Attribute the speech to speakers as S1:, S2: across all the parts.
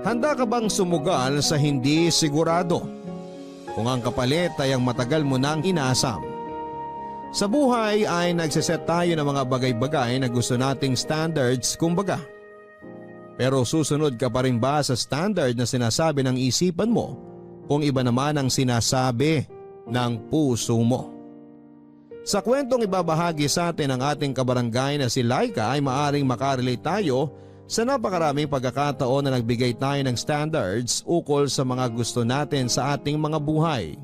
S1: Handa ka bang sumugal sa hindi sigurado? Kung ang kapalit ay ang matagal mo nang inaasam. Sa buhay ay nagsiset tayo ng mga bagay-bagay na gusto nating standards kumbaga. Pero susunod ka pa rin ba sa standard na sinasabi ng isipan mo kung iba naman ang sinasabi ng puso mo? Sa kwentong ibabahagi sa atin ng ating kabarangay na si Laika ay maaring makarelate tayo sa napakaraming pagkakataon na nagbigay tayo ng standards ukol sa mga gusto natin sa ating mga buhay.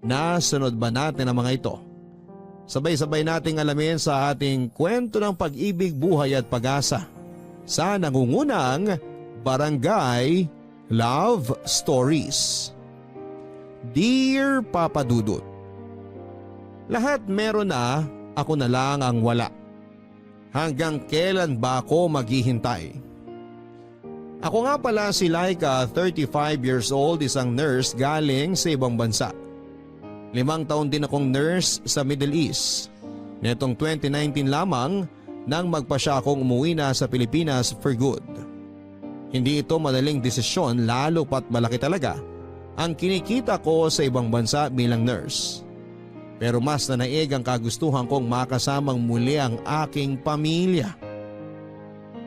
S1: Nasunod ba natin ang mga ito? Sabay-sabay nating alamin sa ating kwento ng pag-ibig, buhay at pag-asa sa nangungunang Barangay Love Stories. Dear Papa Dudut, lahat meron na, ako na lang ang wala. Hanggang kailan ba ako maghihintay? Ako nga pala si Laika, 35 years old, isang nurse galing sa ibang bansa. 5 taon din akong nurse sa Middle East. Netong 2019 lamang nang magpasya akong umuwi na sa Pilipinas for good. Hindi ito madaling desisyon lalo pat malaki talaga ang kinikita ko sa ibang bansa bilang nurse. Pero mas nanaig ang kagustuhan kong makasamang muli ang aking pamilya.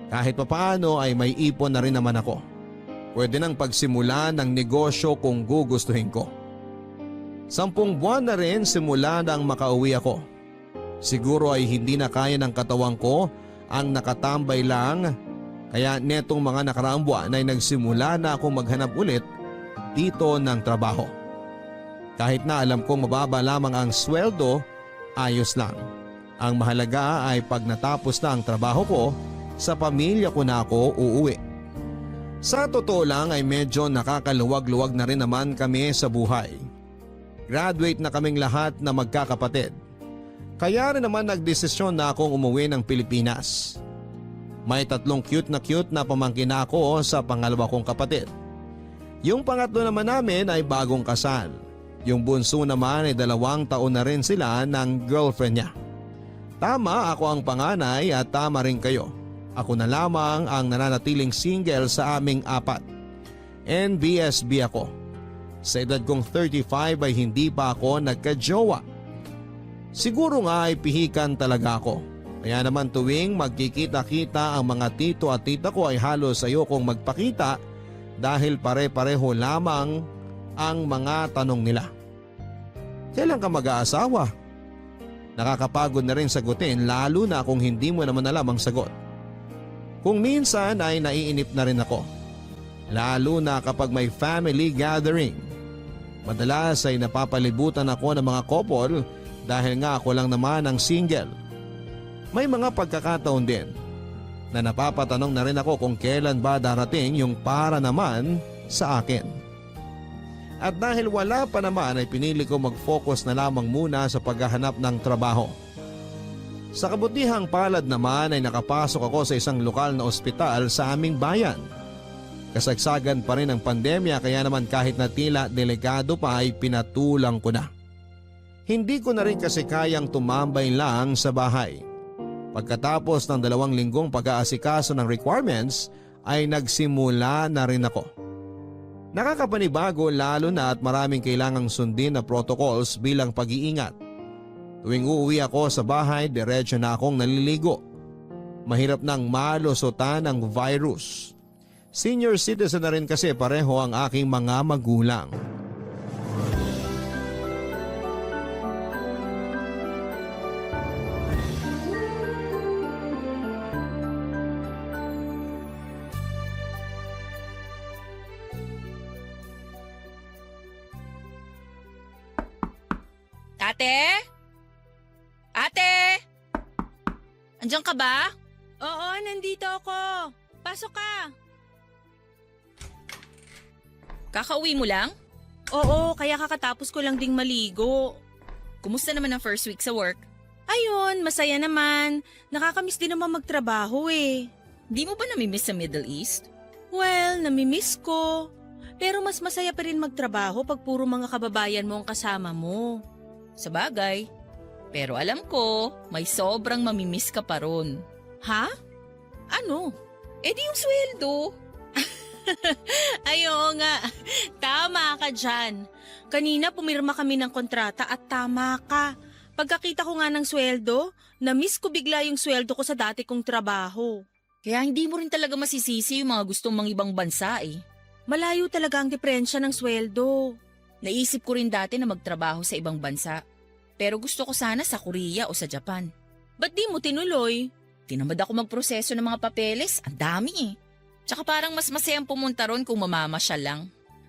S1: Kahit papaano ay may ipon na rin naman ako. Pwede nang pagsimulan ng negosyo kung gugustuhin ko. 10 buwan na rin simula nang makauwi ako. Siguro ay hindi na kaya ng katawan ko ang nakatambay lang, kaya netong mga nakaraang buwan ay nagsimula na akong maghanap ulit dito ng trabaho. Kahit na alam kong mababa lamang ang sweldo, ayos lang. Ang mahalaga ay pag natapos na ang trabaho ko, sa pamilya ko na ako uuwi. Sa totoo lang ay medyo nakakaluwag-luwag na rin naman kami sa buhay. Graduate na kaming lahat na magkakapatid. Kaya rin naman nagdesisyon na akong umuwi ng Pilipinas. May 3 cute na pamangkin ako sa pangalawa kong kapatid. Yung pangatlo naman namin ay bagong kasal. Yung bunso naman ay 2 taon na rin sila ng girlfriend niya. Tama, ako ang panganay at tama rin kayo. Ako na lamang ang nananatiling single sa aming 4. NBSB ako. Sa edad kong 35 ay hindi pa ako nagka-jowa. Siguro nga ay pihikan talaga ako. Kaya naman tuwing magkikita-kita ang mga tito at tita ko ay halos ayokong magpakita dahil pare-pareho lamang ang mga tanong nila. Kailan ka mag-aasawa? Nakakapagod na rin sagutin lalo na kung hindi mo naman alam ang sagot. Kung minsan ay naiinip na rin ako. Lalo na kapag may family gathering. Madalas ay napapalibutan ako ng mga couple dahil nga ako lang naman ang single. May mga pagkakataon din na napapatanong na rin ako kung kailan ba darating yung para naman sa akin. At dahil wala pa naman ay pinili ko mag-focus na lamang muna sa paghahanap ng trabaho. Sa kabutihang palad naman ay nakapasok ako sa isang lokal na ospital sa aming bayan. Kasagsagan pa rin ang pandemya kaya naman kahit na tila delikado pa ay pinatulang ko na. Hindi ko na rin kasi kayang tumambay lang sa bahay. Pagkatapos ng 2 linggong pag-aasikaso ng requirements ay nagsimula na rin ako. Nakakapanibago lalo na at maraming kailangang sundin na protocols bilang pag-iingat. Tuwing uuwi ako sa bahay, diretso na akong naliligo. Mahirap nang malusutan ang virus. Senior citizen na rin kasi pareho ang aking mga magulang.
S2: Ate? Ate? Andiyan ka ba?
S3: Oo, nandito ako. Pasok ka.
S2: Kakauwi mo lang?
S3: Oo, kaya kakatapos ko lang ding maligo.
S2: Kumusta naman ang first week sa work?
S3: Ayun, masaya naman. Nakakamiss din naman magtrabaho eh.
S2: Di mo ba namimiss sa Middle East?
S3: Well, namimiss ko. Pero mas masaya pa rin magtrabaho pag puro mga kababayan mo ang kasama mo.
S2: Sa bagay. Pero alam ko, may sobrang mamimiss ka pa ron.
S3: Ha?
S2: Ano? Eh di yung sweldo.
S3: Ay, oo nga. Tama ka dyan. Kanina pumirma kami ng kontrata at tama ka. Pagkakita ko nga ng sweldo, na-miss ko bigla yung sweldo ko sa dati kong trabaho.
S2: Kaya hindi mo rin talaga masisisi yung mga gustong mga ibang bansa eh.
S3: Malayo talaga ang diferensya ng sweldo.
S2: Naisip ko rin dati na magtrabaho sa ibang bansa. Pero gusto ko sana sa Korea o sa Japan.
S3: Ba't di mo tinuloy?
S2: Tinamad ako magproseso ng mga papeles, ang dami eh. Tsaka parang mas masayang pumunta ron kung mamamasyal lang.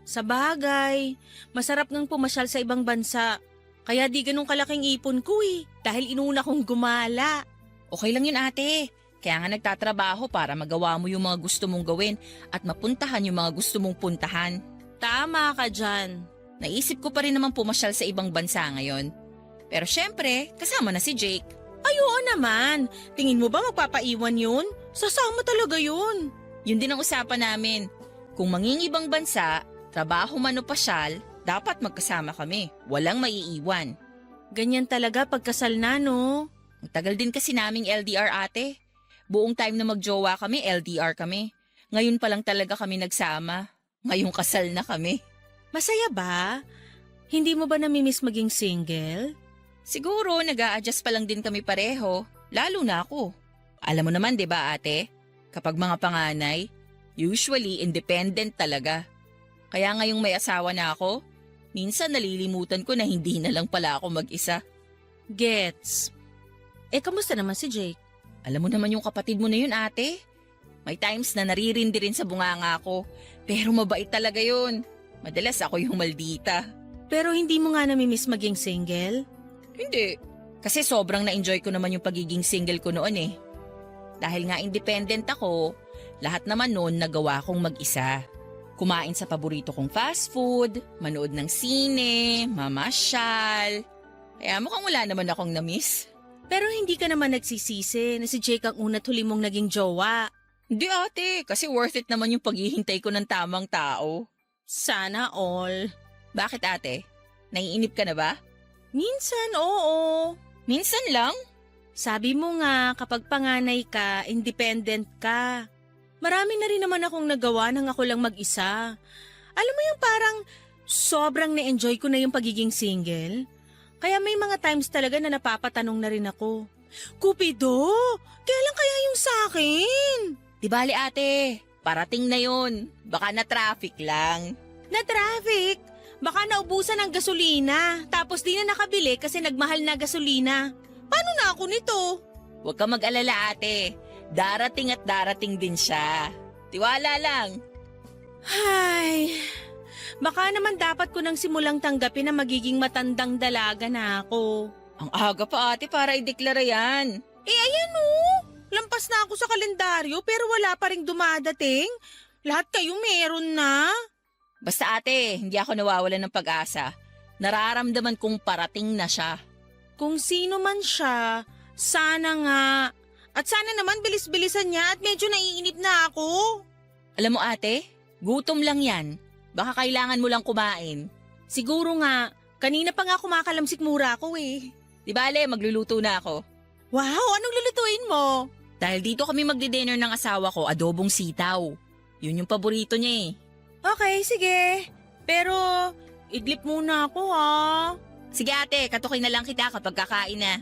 S3: Sa bagay, masarap ngang pumasyal sa ibang bansa. Kaya di ganun kalaking ipon ko dahil inuna kong gumala.
S2: Okay lang yun ate. Kaya nga nagtatrabaho para magawa mo yung mga gusto mong gawin at mapuntahan yung mga gusto mong puntahan.
S3: Tama ka dyan.
S2: Naisip ko pa rin naman pumasyal sa ibang bansa ngayon. Pero syempre, kasama na si Jake.
S3: Ay, oo naman. Tingin mo ba magpapaiwan yun? Sasama talaga yun.
S2: Yun din ang usapan namin. Kung mangingibang bansa, trabaho man o pasyal, dapat magkasama kami. Walang maiiwan.
S3: Ganyan talaga pagkasal na, no?
S2: Ang tagal din kasi naming LDR ate. Buong time na magjowa kami, LDR kami. Ngayon pa lang talaga kami nagsama. Ngayong kasal na kami.
S3: Masaya ba? Hindi mo ba namimiss maging single?
S2: Siguro nag-a-adjust pa lang din kami pareho, lalo na ako. Alam mo naman 'di ba ate, kapag mga panganay, usually independent talaga. Kaya ngayong may asawa na ako, minsan nalilimutan ko na hindi na lang pala ako mag-isa.
S3: Gets. Kamusta naman si Jake?
S2: Alam mo naman yung kapatid mo na yun ate. May times na naririndi rin sa bunganga ko, pero mabait talaga yun. Madalas ako yung maldita.
S3: Pero hindi mo nga namimiss maging single?
S2: Hindi. Kasi sobrang na-enjoy ko naman yung pagiging single ko noon eh. Dahil nga independent ako, lahat naman noon nagawa kong mag-isa. Kumain sa paborito kong fast food, manood ng sine, mamasyal. Kaya mukhang wala naman akong na-miss.
S3: Pero hindi ka naman nagsisisi na si Jake ang una't huli mong naging jowa.
S2: Hindi ate, kasi worth it naman yung paghihintay ko ng tamang tao.
S3: Sana all.
S2: Bakit ate? Naiinip ka na ba?
S3: Minsan, oo.
S2: Minsan lang.
S3: Sabi mo nga, kapag panganay ka, independent ka. Marami na rin naman akong nagawa nang ako lang mag-isa. Alam mo yung parang sobrang na-enjoy ko na yung pagiging single. Kaya may mga times talaga na napapatanong na rin ako. Cupido, kailan kaya yung sa akin?
S2: Di bali ate, parating na yun. Baka na-traffic lang.
S3: Na-traffic? Baka naubusan ng gasolina, tapos di na nakabili kasi nagmahal na gasolina. Paano na ako nito?
S2: Huwag ka mag-alala ate. Darating at darating din siya. Tiwala lang.
S3: Ay, baka naman dapat ko nang simulang tanggapin na magiging matandang dalaga na ako.
S2: Ang aga pa ate para ideklara yan.
S3: Ayan lampas na ako sa kalendaryo pero wala pa ring dumadating. Lahat kayo meron na.
S2: Basta ate, hindi ako nawawalan ng pag-asa. Nararamdaman kong parating na siya.
S3: Kung sino man siya, sana nga. At sana naman bilis-bilisan niya at medyo naiinip na ako.
S2: Alam mo ate, gutom lang yan. Baka kailangan mo lang kumain.
S3: Siguro nga, kanina pa nga kumakalamsik mura ako eh.
S2: Di bale, magluluto na ako.
S3: Wow, anong lulutuin mo?
S2: Dahil dito kami magdi-dinner ng asawa ko, adobong sitaw. Yun yung paborito niya eh.
S3: Okay, sige. Pero, idlip muna ako ha.
S2: Sige ate, katukin na lang kita kapag kakain na.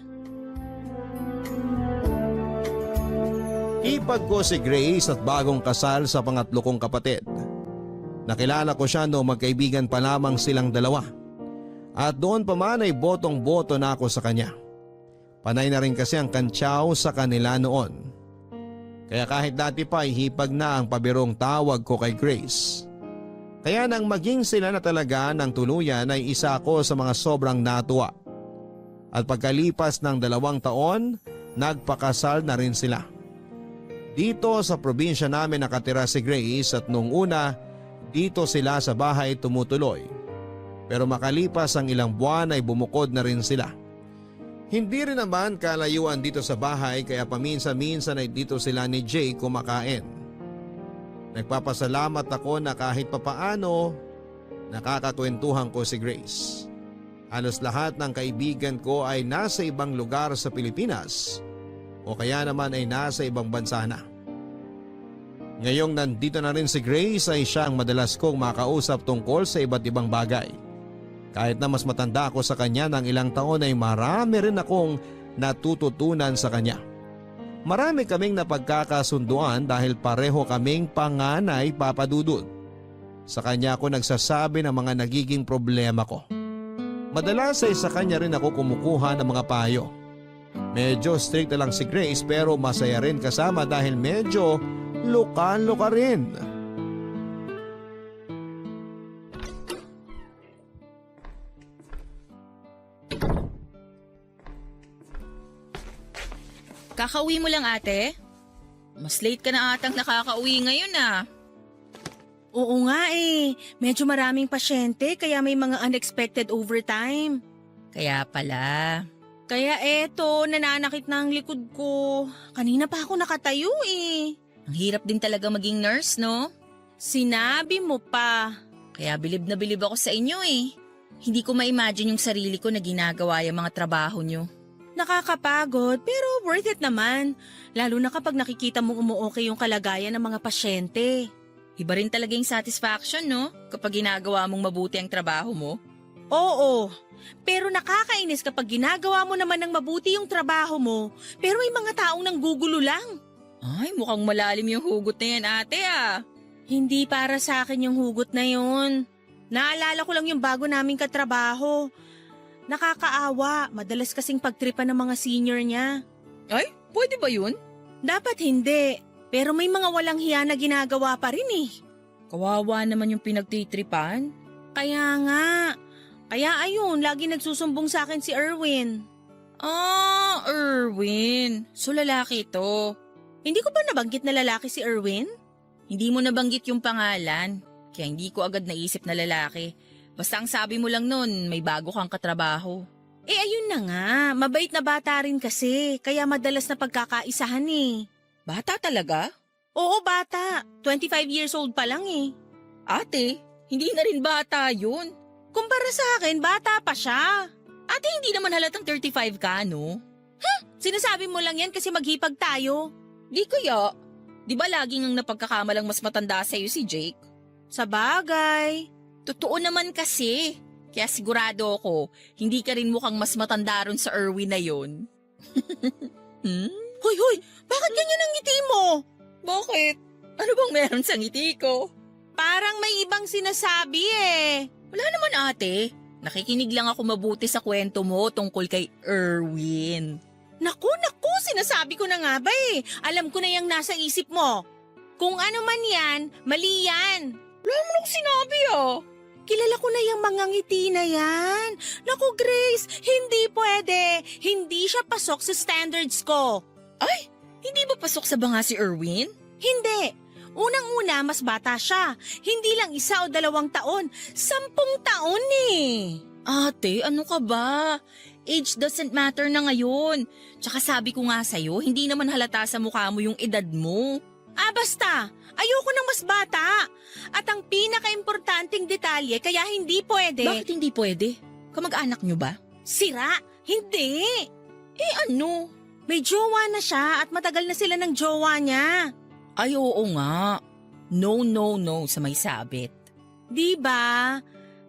S1: Ipag ko si Grace at bagong kasal sa pangatlo kong kapatid. Nakilala ko siya noong magkaibigan pa lamang silang dalawa. At doon pa man ay botong-boto na ako sa kanya. Panay na rin kasi ang kantsaw sa kanila noon. Kaya kahit dati pa ay hipag na ang pabirong tawag ko kay Grace. Kaya nang maging sila na talaga ng tuluyan ay isa ako sa mga sobrang natuwa. At pagkalipas ng 2 taon, nagpakasal na rin sila. Dito sa probinsya namin nakatira si Grace at nung una, dito sila sa bahay tumutuloy. Pero makalipas ang ilang buwan ay bumukod na rin sila. Hindi rin naman kalayuan dito sa bahay kaya paminsan-minsan ay dito sila ni Jay kumakain. Nagpapasalamat ako na kahit papaano nakakakwentuhan ko si Grace. Halos lahat ng kaibigan ko ay nasa ibang lugar sa Pilipinas o kaya naman ay nasa ibang bansa na. Ngayong nandito na rin si Grace ay siya ang madalas kong makausap tungkol sa iba't ibang bagay. Kahit na mas matanda ako sa kanya ng ilang taon ay marami rin akong natututunan sa kanya. Marami kaming napagkakasunduan dahil pareho kaming panganay papadudod. Sa kanya ako nagsasabi ng mga nagiging problema ko. Madalas ay sa kanya rin ako kumukuha ng mga payo. Medyo strict na lang si Grace pero masaya rin kasama dahil medyo luka-luka rin.
S2: Kakauwi mo lang ate? Mas late ka na atang nakakauwi ngayon ah.
S3: Oo nga eh. Medyo maraming pasyente kaya may mga unexpected overtime.
S2: Kaya pala.
S3: Kaya eto, nananakit na ang likod ko. Kanina pa ako nakatayo eh.
S2: Ang hirap din talaga maging nurse, no?
S3: Sinabi mo pa.
S2: Kaya bilib na bilib ako sa inyo eh. Hindi ko ma-imagine yung sarili ko na ginagawa yung mga trabaho nyo.
S3: Nakakapagod pero worth it naman. Lalo na kapag nakikita mong umuokay yung kalagayan ng mga pasyente.
S2: Iba rin talaga yung satisfaction, no? Kapag ginagawa mong mabuti ang trabaho mo.
S3: Oo, pero nakakainis kapag ginagawa mo naman ng mabuti yung trabaho mo pero may mga taong nanggugulo lang.
S2: Ay, mukhang malalim yung hugot na yan ate ah.
S3: Hindi para sa akin yung hugot na yun. Naalala ko lang yung bago naming katrabaho. Nakakaawa, madalas kasing pagtripan ng mga senior niya.
S2: Ay, pwede ba yun?
S3: Dapat hindi, pero may mga walang hiya na ginagawa pa rin eh.
S2: Kawawa naman yung pinagtitripan.
S3: Kaya nga, kaya ayun, lagi nagsusumbong sa akin si Erwin.
S2: Ah, Erwin. So lalaki to.
S3: Hindi ko ba nabanggit na lalaki si Erwin?
S2: Hindi mo nabanggit yung pangalan. Kaya hindi ko agad naisip na lalaki. Basta ang sabi mo lang nun, may bago kang katrabaho.
S3: Eh ayun na nga, mabait na bata rin kasi, kaya madalas na pagkakaisahan eh.
S2: Bata talaga?
S3: Oo, bata. 25 years old pa lang eh.
S2: Ate, hindi na rin bata yun.
S3: Kumpara sa akin, bata pa siya.
S2: Ate, hindi naman halatang 35 ka, no?
S3: Sinasabi mo lang yan kasi maghipag tayo.
S2: Di kaya. Di ba laging ang napagkakamalang mas matanda sa'yo si Jake?
S3: Sa bagay.
S2: Totoo naman kasi. Kaya sigurado ako, hindi ka rin mukhang mas matanda ron sa Erwin na yun.
S3: Hoy, bakit ganyan ang ngiti mo?
S2: Bakit? Ano bang meron sa ngiti ko?
S3: Parang may ibang sinasabi eh.
S2: Wala naman ate. Nakikinig lang ako mabuti sa kwento mo tungkol kay Erwin.
S3: Naku, sinasabi ko na nga ba eh. Alam ko na yung nasa isip mo. Kung ano man yan, mali yan.
S2: Wala naman ako sinabi ah.
S3: Kilala ko na yung mga ngiti na yan. Naku Grace, hindi pwede. Hindi siya pasok sa standards ko.
S2: Ay, hindi ba pasok sa banga si Erwin?
S3: Hindi. Unang-una, mas bata siya. Hindi lang 1 o 2 taon. 10 taon eh.
S2: Ate, ano ka ba? Age doesn't matter na ngayon. Tsaka sabi ko nga sa'yo, hindi naman halata sa mukha mo yung edad mo.
S3: Basta. Ayoko ng mas bata. At ang pinaka-importanting detalye kaya hindi pwede.
S2: Bakit hindi pwede? Kamag-anak nyo ba?
S3: Sira? Hindi.
S2: Ano?
S3: May jowa na siya at matagal na sila ng jowa niya.
S2: Ay oo nga. No sa may sabit.
S3: Diba?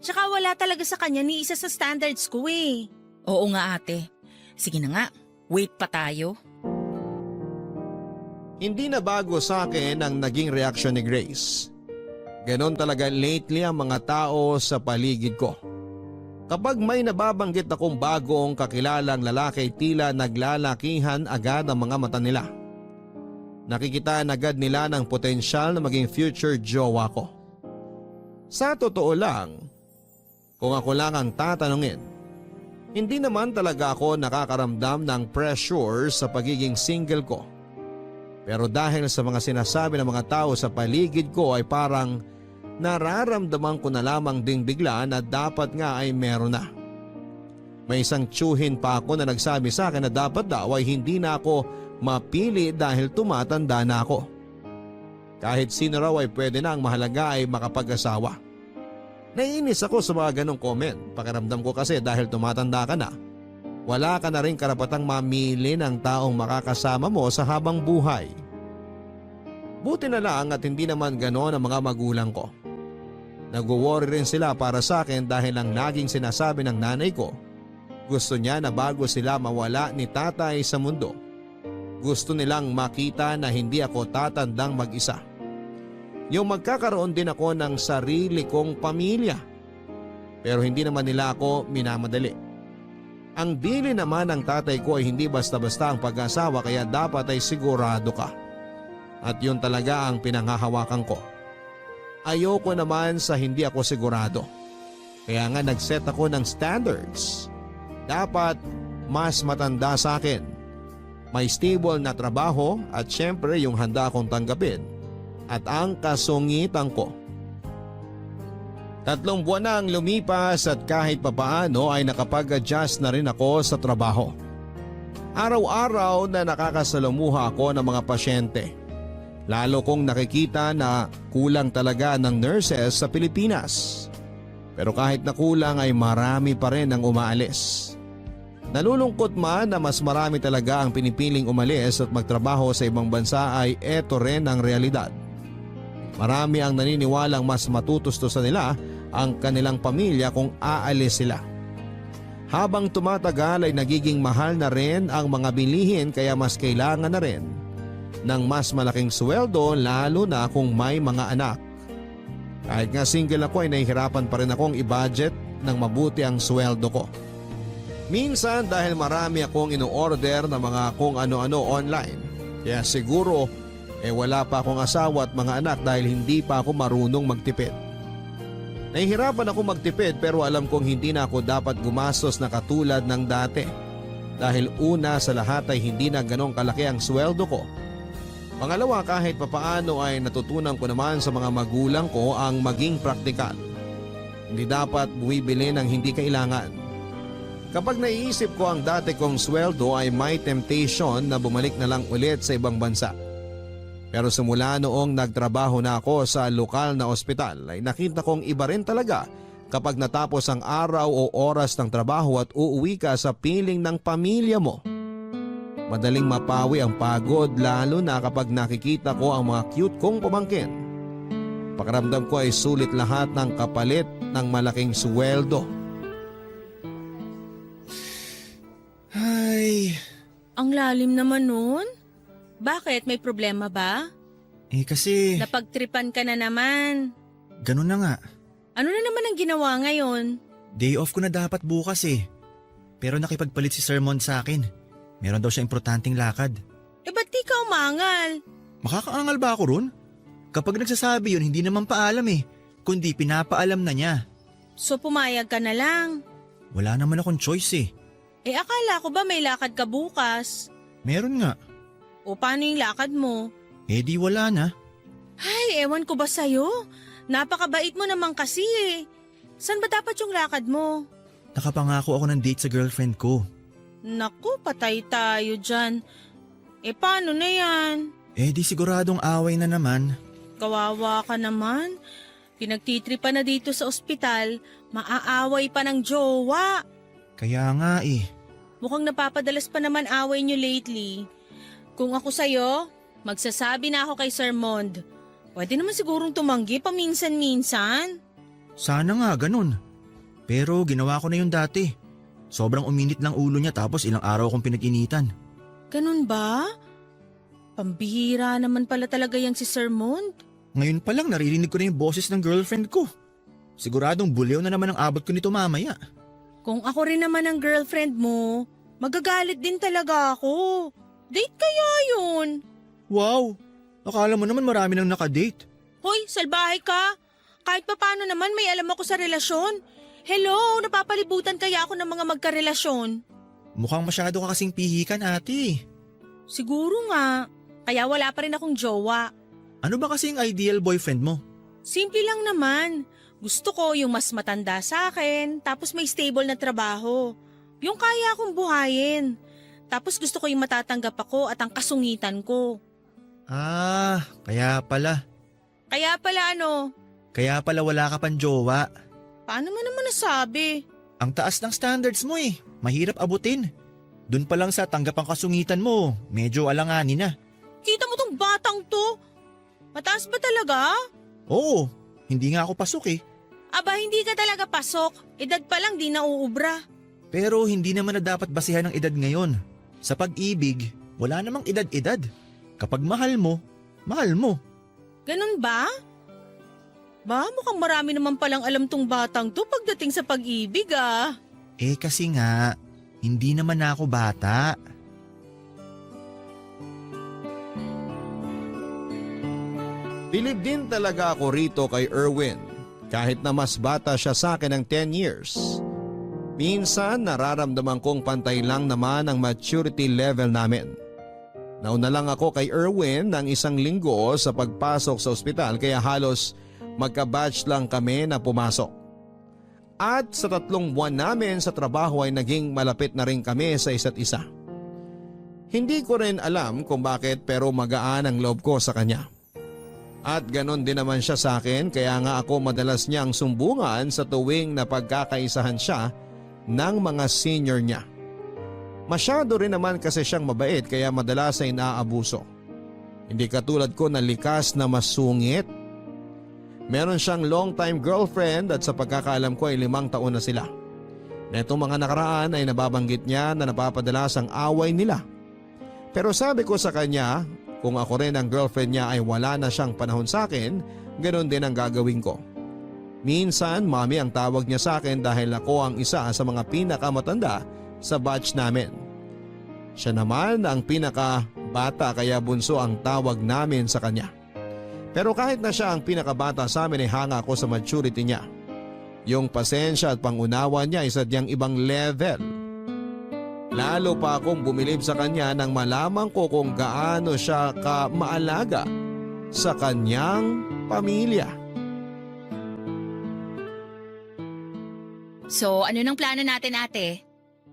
S3: Tsaka wala talaga sa kanya ni isa sa standards ko eh.
S2: Oo nga ate. Sige na nga, wait pa tayo.
S1: Hindi na bago sa akin ang naging reaksyon ni Grace. Ganon talaga lately ang mga tao sa paligid ko. Kapag may nababanggit akong bagong kakilalang lalaki, tila naglalakihan agad ang mga mata nila. Nakikitaan agad nila ng potensyal na maging future jowa ko. Sa totoo lang, kung ako lang ang tatanungin, hindi naman talaga ako nakakaramdam ng pressure sa pagiging single ko. Pero dahil sa mga sinasabi ng mga tao sa paligid ko ay parang nararamdaman ko na lamang ding bigla na dapat nga ay meron na. May isang tsuhin pa ako na nagsabi sa akin na dapat daw ay hindi na ako mapili dahil tumatanda na ako. Kahit sino raw ay pwede na, ang mahalaga ay makapag-asawa. Naiinis ako sa mga ganong comment. Pakiramdam ko kasi dahil tumatanda ka na, wala ka na rin karapatang mamili ng taong makakasama mo sa habang buhay. Buti na lang at hindi naman ganon ang mga magulang ko. Nag-worry rin sila para sa akin dahil ang laging sinasabi ng nanay ko, gusto niya na bago sila mawala ni tatay sa mundo, gusto nilang makita na hindi ako tatandang mag-isa. Yung magkakaroon din ako ng sarili kong pamilya. Pero hindi naman nila ako minamadali. Ang dili naman ng tatay ko ay hindi basta-basta ang pag-asawa kaya dapat ay sigurado ka. At yun talaga ang pinanghahawakan ko. Ayoko naman sa hindi ako sigurado. Kaya nga nag-set ako ng standards. Dapat mas matanda sa akin. May stable na trabaho at syempre yung handa akong tanggapin. At ang kasungitan ko. 3 buwan na ang lumipas at kahit papaano ay nakapag-adjust na rin ako sa trabaho. Araw-araw na nakakasalamuha ako ng mga pasyente. Lalo kong nakikita na kulang talaga ng nurses sa Pilipinas. Pero kahit na kulang ay marami pa rin ang umaalis. Nalulungkot man na mas marami talaga ang pinipiling umalis at magtrabaho sa ibang bansa ay eto rin ang realidad. Marami ang naniniwalang mas matutustusan nila ang kanilang pamilya kung aalis sila. Habang tumatagal ay nagiging mahal na rin ang mga bilihin kaya mas kailangan na rin ng mas malaking sweldo lalo na kung may mga anak. Kahit nga single ako ay nahihirapan pa rin akong i-budget ng mabuti ang sweldo ko. Minsan dahil marami akong ino-order na mga kung ano-ano online, kaya siguro wala pa akong asawa at mga anak dahil hindi pa ako marunong magtipid. Nahihirapan ako magtipid pero alam kong hindi na ako dapat gumastos na katulad ng dati. Dahil una sa lahat ay hindi na ganong kalaki ang sweldo ko. Pangalawa, kahit papaano ay natutunan ko naman sa mga magulang ko ang maging praktikal. Hindi dapat buwibili ng hindi kailangan. Kapag naiisip ko ang dati kong sweldo ay may temptation na bumalik na lang ulit sa ibang bansa. Pero simula noong nagtrabaho na ako sa lokal na ospital ay nakita kong iba rin talaga kapag natapos ang araw o oras ng trabaho at uuwi ka sa piling ng pamilya mo. Madaling mapawi ang pagod lalo na kapag nakikita ko ang mga cute kong pamangkin. Pakiramdam ko ay sulit lahat ng kapalit ng malaking sweldo.
S4: Ay,
S3: Ang lalim naman nun. Bakit? May problema ba?
S4: kasi
S3: Napagtripan ka na naman.
S4: ganun na nga.
S3: Ano na naman ang ginawa ngayon?
S4: Day off ko na dapat bukas eh. Pero nakipagpalit si Sir Mon sa akin. Meron daw siya importanteng lakad.
S3: Ba't di ka umangal?
S4: Makakaangal ba ako ron? Kapag nagsasabi yun, hindi naman paalam eh. Kundi pinapaalam na niya.
S3: So pumayag ka na lang.
S4: Wala naman akong choice eh.
S3: Akala ko ba may lakad ka bukas?
S4: Meron nga.
S3: O paano yung lakad mo?
S4: Di wala na.
S3: Ay, ewan ko ba sa'yo? Napakabait mo naman kasi eh. San ba dapat yung lakad mo?
S4: Nakapangako ako ng date sa girlfriend ko.
S3: Naku, patay tayo dyan. Paano na yan?
S4: Di siguradong away na naman.
S3: Kawawa ka naman. Pinagtitripa na dito sa ospital, maaaway pa ng jowa.
S4: Kaya nga eh.
S3: Mukhang napapadalas pa naman away nyo lately. Kung ako sa'yo, magsasabi na ako kay Sir Mond. Pwede naman sigurong tumanggi paminsan-minsan.
S4: Sana nga ganun. Pero ginawa ko na yun dati. Sobrang uminit lang ulo niya tapos ilang araw akong pinag-initan.
S3: Ganun ba? Pambihira naman pala talaga yang si Sir Mond.
S4: Ngayon pa lang naririnig ko na yung boses ng girlfriend ko. Siguradong buliw na naman ang abot ko nito mamaya.
S3: Kung ako rin naman ang girlfriend mo, magagalit din talaga ako. Date kaya yun?
S4: Wow! Akala mo naman marami nang nakadate.
S3: Hoy, salbahe ka. Kahit papano naman may alam ako sa relasyon. Hello, napapalibutan kaya ako ng mga magkarelasyon?
S4: Mukhang masyado ka kasing pihikan ate.
S3: Siguro nga. Kaya wala pa rin akong jowa.
S4: Ano ba kasi yung ideal boyfriend mo?
S3: Simple lang naman. Gusto ko yung mas matanda sa akin, tapos may stable na trabaho. Yung kaya akong buhayin. Tapos gusto ko yung matatanggap ako at ang kasungitan ko.
S4: Kaya pala.
S3: Kaya pala ano?
S4: Kaya pala wala ka pang jowa.
S3: Paano mo naman nasabi?
S4: Ang taas ng standards mo eh. Mahirap abutin. Doon pa lang sa tanggap ang kasungitan mo, medyo alanganin na.
S3: Kita mo tong batang to? Mataas ba talaga?
S4: Oo, hindi nga ako pasok eh.
S3: Aba, hindi ka talaga pasok. Edad pa lang di nauubra.
S4: Pero hindi naman na dapat basihan ng edad ngayon. Sa pag-ibig, wala namang edad-edad. Kapag mahal mo, mahal mo.
S3: Ganun ba? Ba, mukhang marami naman palang alam tong batang to pagdating sa pag-ibig ah.
S4: Eh kasi nga, hindi naman na ako bata.
S1: Bilib din talaga ako rito kay Erwin kahit na mas bata siya sa akin ng 10 years. Minsan nararamdaman kong pantay lang naman ang maturity level namin. Nauna lang ako kay Erwin ng 1 linggo sa pagpasok sa ospital kaya halos magka-batch lang kami na pumasok. At sa 3 buwan namin sa trabaho ay naging malapit na rin kami sa isa't isa. Hindi ko rin alam kung bakit pero magaan ang loob ko sa kanya. At ganon din naman siya sa akin kaya nga ako madalas niyang sumbungan sa tuwing napagkakaisahan siya ng mga senior niya. Masyado rin naman kasi siyang mabait kaya madalas ay naaabuso. Hindi katulad ko na likas na masungit. Meron siyang long-time girlfriend at sa pagkakaalam ko ay 5 taon na sila. Netong mga nakaraan ay nababanggit niya na napapadalas ang away nila. Pero sabi ko sa kanya, kung ako rin ang girlfriend niya ay wala na siyang panahon sa akin, ganoon din ang gagawin ko. Minsan mami ang tawag niya sa akin dahil ako ang isa sa mga pinakamatanda sa batch namin. Siya naman ang pinakabata kaya bunso ang tawag namin sa kanya. Pero kahit na siya ang pinakabata sa amin ay hanga ako sa maturity niya. Yung pasensya at pangunawa niya ay sadyang ibang level. Lalo pa akong bumilib sa kanya nang malaman ko kung gaano siya ka-maalaga sa kanyang pamilya.
S2: So, ano nang plano natin, ate?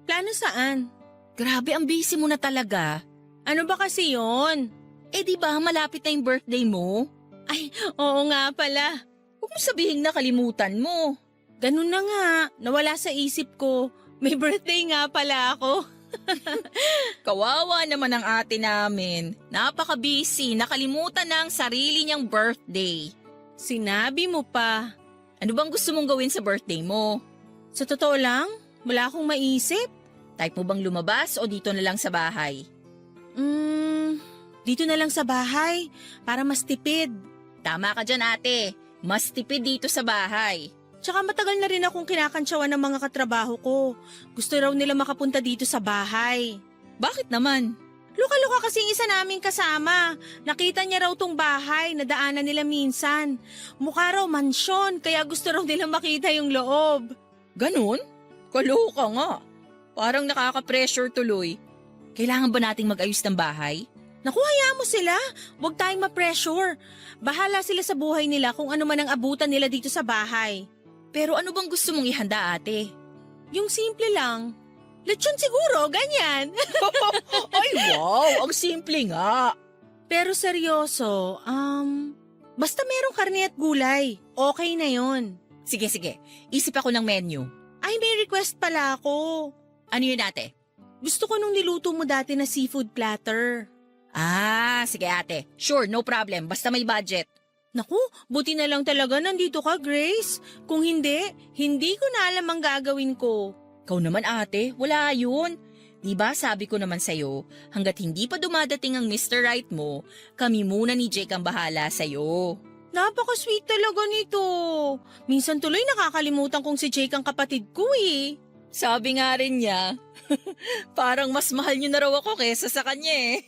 S3: Plano saan?
S2: Grabe, ang busy mo na talaga.
S3: Ano ba kasi yon?
S2: Eh di ba malapit na yung birthday mo?
S3: Ay, oo nga pala.
S2: Huwag mo sabihin na kalimutan mo.
S3: Ganun na nga, nawala sa isip ko. May birthday nga pala ako.
S2: Kawawa naman ang ate namin. Napaka-busy, nakalimutan na ang sarili niyang birthday.
S3: Sinabi mo pa.
S2: Ano bang gusto mong gawin sa birthday mo?
S3: Sa totoo lang, wala akong maisip.
S2: Type mo bang lumabas o dito na lang sa bahay?
S3: Dito na lang sa bahay para mas tipid.
S2: Tama ka dyan, ate. Mas tipid dito sa bahay.
S3: Tsaka matagal na rin akong kinakantsawan ng mga katrabaho ko. Gusto raw nila makapunta dito sa bahay.
S2: Bakit naman?
S3: Luka-luka kasing isa naming kasama. Nakita niya raw tong bahay na daanan nila minsan. Mukha raw mansyon kaya gusto raw nila makita yung loob.
S2: Ganun? Kaloka nga. Parang nakaka-pressure tuloy. Kailangan ba nating mag-ayos ng bahay?
S3: Naku, hayaan mo sila. Huwag tayong ma-pressure. Bahala sila sa buhay nila kung ano man ang abutan nila dito sa bahay.
S2: Pero ano bang gusto mong ihanda, ate?
S3: Yung simple lang. Lechon siguro, ganyan.
S2: Ay, wow! Ang simple nga.
S3: Pero seryoso, basta merong karne at gulay. Okay na yon.
S2: Sige. Isip ako ng menu.
S3: Ay, may request pala ako.
S2: Ano yun, ate?
S3: Gusto ko nung niluto mo dati na seafood platter.
S2: Ah, sige ate. Sure, no problem. Basta may budget.
S3: Naku, buti na lang talaga nandito ka, Grace. Kung hindi, hindi ko na alam ang gagawin ko.
S2: Ikaw naman ate, wala yun. Diba sabi ko naman sa'yo, hanggat hindi pa dumadating ang Mr. Right mo, kami muna ni Jake ang bahala sa'yo.
S3: Napaka-sweet talaga nito. Minsan tuloy nakakalimutan kong si Jake ang kapatid ko eh.
S2: Sabi nga rin niya, parang mas mahal niyo na raw ako kesa sa kanya eh.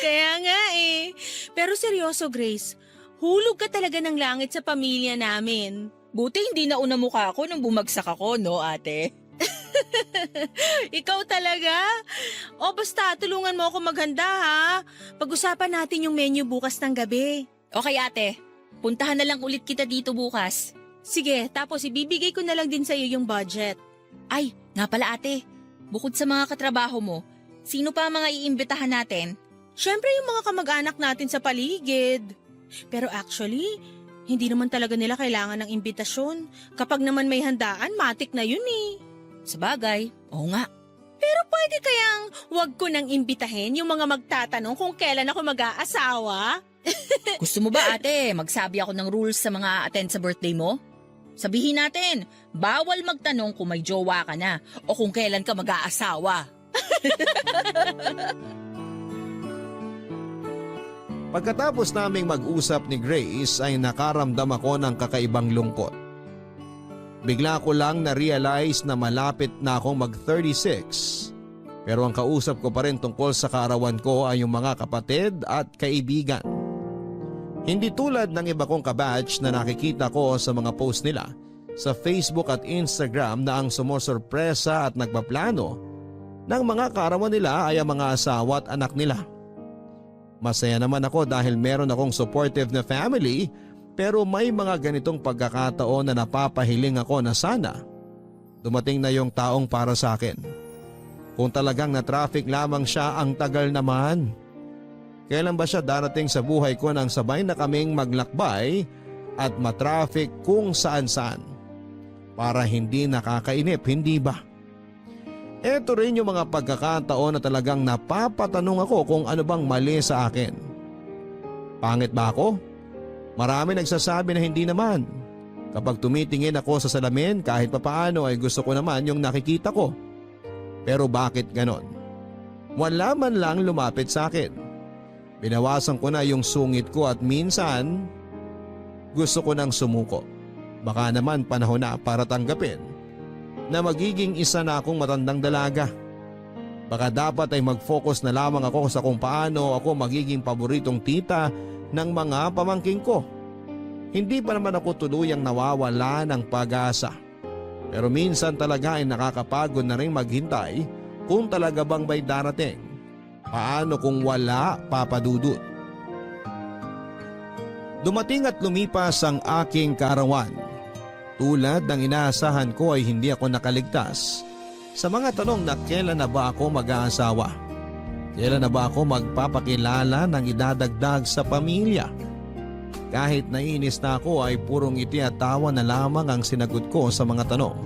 S3: Kaya nga eh. Pero seryoso, Grace, hulog ka talaga ng langit sa pamilya namin.
S2: Buti hindi nauna mukha ako nung bumagsak ako, no ate?
S3: Ikaw talaga? O basta, tulungan mo ako maghanda ha. Pag-usapan natin yung menu bukas ng gabi.
S2: Okay ate, puntahan na lang ulit kita dito bukas.
S3: Sige, tapos ibibigay ko na lang din sa'yo yung budget.
S2: Ay, nga pala ate, bukod sa mga katrabaho mo, sino pa ang mga iimbitahan natin?
S3: Siyempre yung mga kamag-anak natin sa paligid. Pero actually, hindi naman talaga nila kailangan ng imbitasyon. Kapag naman may handaan, matik na yun eh.
S2: Sabagay, oo nga.
S3: Pero pwede kayang wag ko nang imbitahin yung mga magtatanong kung kailan ako mag-aasawa?
S2: Gusto mo ba ate, magsabi ako ng rules sa mga attend sa birthday mo? Sabihin natin, bawal magtanong kung may jowa ka na o kung kailan ka mag-aasawa.
S1: Pagkatapos naming mag-usap ni Grace ay nakaramdam ako ng kakaibang lungkot. Bigla ko lang na-realize na malapit na akong mag-36. Pero ang kausap ko pa rin tungkol sa kaarawan ko ay yung mga kapatid at kaibigan. Hindi tulad ng iba kong kabatch na nakikita ko sa mga post nila sa Facebook at Instagram na ang sumusurpresa at nagpaplano ng mga kaarawan nila ay ang mga asawa at anak nila. Masaya naman ako dahil meron akong supportive na family, pero may mga ganitong pagkakataon na napapahiling ako na sana dumating na yung taong para sa akin. Kung talagang na-traffic lamang siya, ang tagal naman. Kailan ba siya darating sa buhay ko nang sabay na kaming maglakbay at matraffic kung saan-saan? Para hindi nakakainip, hindi ba? Ito rin yung mga pagkakataon na talagang napapatanong ako kung ano bang mali sa akin. Pangit ba ako? Marami nagsasabi na hindi naman. Kapag tumitingin ako sa salamin kahit papaano ay gusto ko naman yung nakikita ko. Pero bakit ganon? Wala man lang lumapit sa akin. Binawasan ko na yung sungit ko at minsan gusto ko nang sumuko. Baka naman panahon na para tanggapin na magiging isa na akong matandang dalaga. Baka dapat ay mag-focus na lamang ako sa kung paano ako magiging paboritong tita ng mga pamangking ko. Hindi pa naman ako tuluyang nawawala ng pag-asa. Pero minsan talaga ay nakakapagod na rin maghintay kung talaga bang may darating. Paano kung wala, Papa Dudut? Dumating at lumipas ang aking kaarawan. Tulad ng inaasahan ko ay hindi ako nakaligtas sa mga tanong na kailan na ba ako mag-aasawa? Kailan na ba ako magpapakilala ng idadagdag sa pamilya? Kahit naiinis na ako ay purong ngiti at tawa na lamang ang sinagot ko sa mga tanong.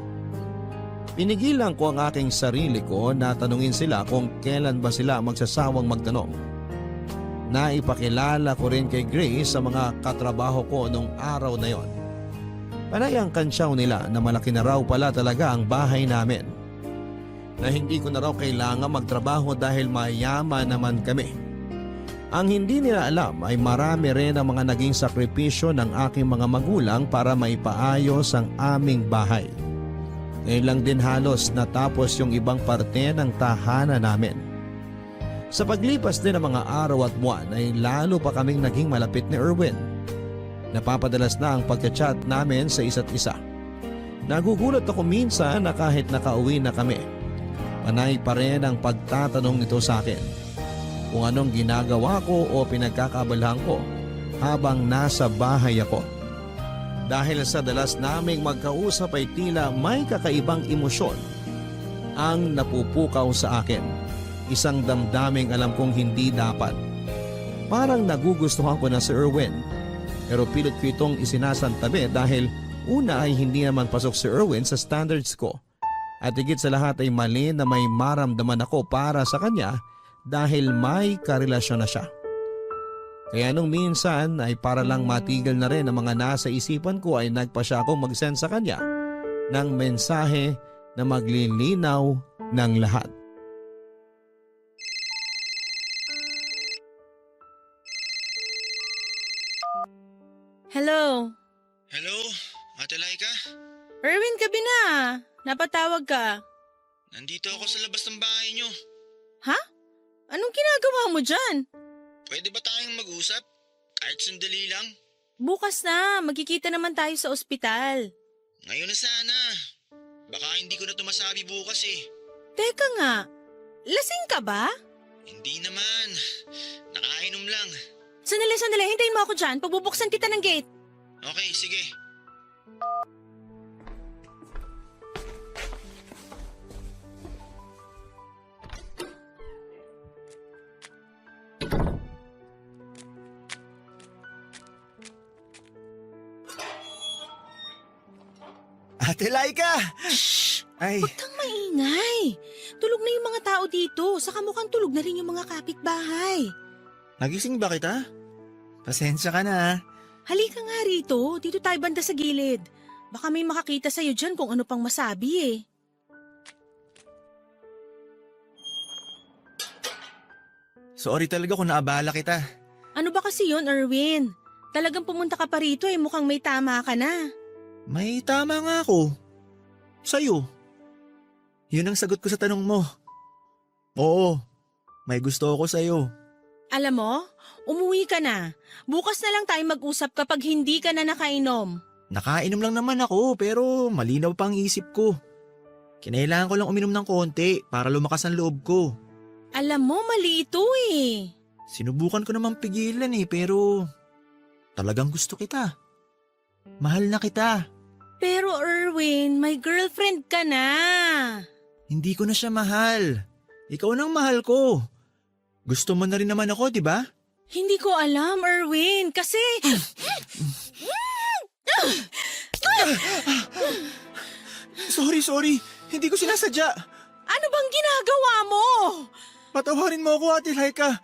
S1: Pinigilan ko ang aking sarili ko na tanungin sila kung kailan ba sila magsasawang magtanong. Naipakilala ko rin kay Grace sa mga katrabaho ko nung araw na yon. Panay ang kansyaw nila na malaki na raw pala talaga ang bahay namin. Na hindi ko na raw kailangan magtrabaho dahil mayaman naman kami. Ang hindi nila alam ay marami rin ang mga naging sakripisyo ng aking mga magulang para maipaayos ang aming bahay. Ngayon lang din halos natapos yung ibang parte ng tahanan namin. Sa paglipas din ng mga araw at buwan ay lalo pa kaming naging malapit ni Erwin. Napapadalas na ang pagka-chat namin sa isa't isa. Nagugulat ako minsan na kahit nakauwi na kami, panay pa rin ang pagtatanong nito sa akin kung anong ginagawa ko o pinagkakabalahan ko habang nasa bahay ako. Dahil sa dalas naming magkausap ay tila may kakaibang emosyon ang napupukaw sa akin. Isang damdaming alam kong hindi dapat. Parang nagugustuhan ko na si Erwin. Pero pilit ko itong isinasantabi dahil una ay hindi naman pasok si Erwin sa standards ko. At higit sa lahat ay mali na may maramdaman ako para sa kanya dahil may karelasyon na siya. Kaya nung minsan ay para lang matigil na rin ang mga nasa isipan ko ay nagpa siya akong mag-send sa kanya ng mensahe na maglilinaw ng lahat.
S3: Hello?
S4: Hello, Ate Laika?
S3: Erwin, gabi na. Napatawag ka.
S4: Nandito ako sa labas ng bahay nyo.
S3: Ha? Anong ginagawa mo dyan?
S4: Pwede ba tayong mag-usap? Kahit sandali lang?
S3: Bukas na, magkikita naman tayo sa ospital.
S4: Ngayon na sana. Baka hindi ko na ito masabi bukas eh.
S3: Teka nga, lasing ka ba?
S4: Hindi naman. Nakainom lang.
S3: Sandali, hintayin mo ako dyan. Pagbubuksan kita ng gate.
S4: Okay, sige. Ate Laika!
S3: Shh!
S4: Ay,
S3: Huwag kang maingay. Tulog na yung mga tao dito. Saka mukhang tulog na rin yung mga kapitbahay.
S4: nagising ba kita? Pasensya ka na ha.
S3: Halika nga rito, dito tayo banda sa gilid. Baka may makakita sa'yo dyan kung ano pang masabi eh.
S4: Sorry talaga kung naabala kita.
S3: Ano ba kasi yun, Erwin? Talagang pumunta ka pa rito eh, mukhang may tama ka na.
S4: May tama nga ako. Sa'yo. Yun ang sagot ko sa tanong mo. Oo, may gusto ako sa'yo.
S3: Alam mo, umuwi ka na. Bukas na lang tayo mag-usap kapag hindi ka na nakainom.
S4: Nakainom lang naman ako pero malinaw pa ang isip ko. Kinailangan ko lang uminom ng konti para lumakas ang loob ko.
S3: Alam mo, mali ito eh.
S4: Sinubukan ko naman pigilan pero talagang gusto kita. Mahal na kita.
S3: Pero Erwin, may girlfriend ka na.
S4: Hindi ko na siya mahal. Ikaw nang mahal ko. Gusto mo na rin naman ako, di ba?
S3: Hindi ko alam, Erwin, kasi...
S4: Sorry. Hindi ko sinasadya.
S3: Ano bang ginagawa mo?
S4: Patawarin mo ako, Ate Laika.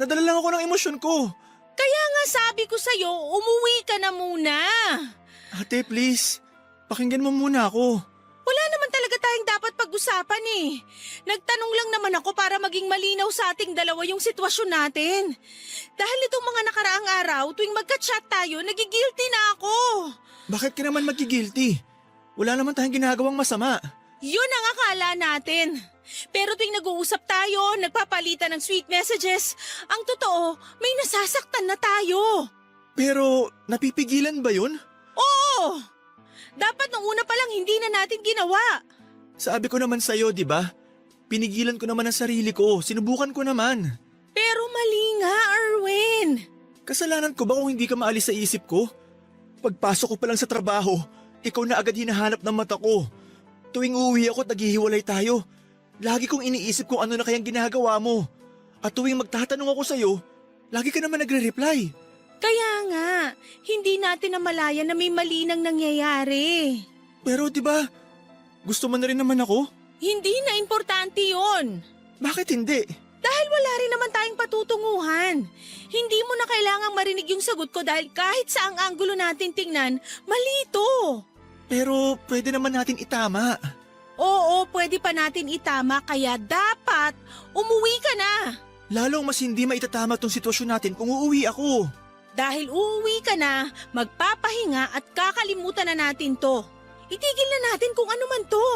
S4: Nadala lang ako ng emosyon ko.
S3: Kaya nga sabi ko sa'yo, umuwi ka na muna.
S4: Ate, please. Pakinggan mo muna ako.
S3: Wala naman talaga tayong dapat pag-usapan eh. Nagtanong lang naman ako para maging malinaw sa ating dalawa yung sitwasyon natin. Dahil itong mga nakaraang araw, tuwing magka-chat tayo, nagigilty na ako.
S4: Bakit ka naman magigilty? Wala naman tayong ginagawang masama.
S3: Yun ang akala natin. Pero tuwing nag-uusap tayo, nagpapalitan ng sweet messages, ang totoo, may nasasaktan na tayo.
S4: Pero napipigilan ba yun?
S3: Oo! Dapat nung una pa lang hindi na natin ginawa.
S4: Sabi ko naman sa'yo, di ba? Pinigilan ko naman ang sarili ko. Sinubukan ko naman.
S3: Pero mali nga, Erwin.
S4: Kasalanan ko ba kung hindi ka maalis sa isip ko? Pagpasok ko pa lang sa trabaho, ikaw na agad hinahanap ng mata ko. Tuwing uuwi ako at naghihiwalay tayo, lagi kong iniisip kung ano na kayang ginagawa mo. At tuwing magtatanong ako sa'yo, lagi ka naman nagre-reply.
S3: Kaya nga, hindi natin namalayan na may mali nang nangyayari.
S4: Pero di ba, gusto mo na rin naman ako?
S3: Hindi na importante yon.
S4: Bakit hindi?
S3: Dahil wala rin naman tayong patutunguhan. Hindi mo na kailangang marinig yung sagot ko dahil kahit saang anggulo natin tingnan, mali ito.
S4: Pero pwede naman natin itama.
S3: Oo, pwede pa natin itama kaya dapat umuwi ka na.
S4: Lalong mas hindi maitatama tong sitwasyon natin kung uuwi ako.
S3: Dahil uuwi ka na, magpapahinga at kakalimutan na natin to. Itigil na natin kung ano man to.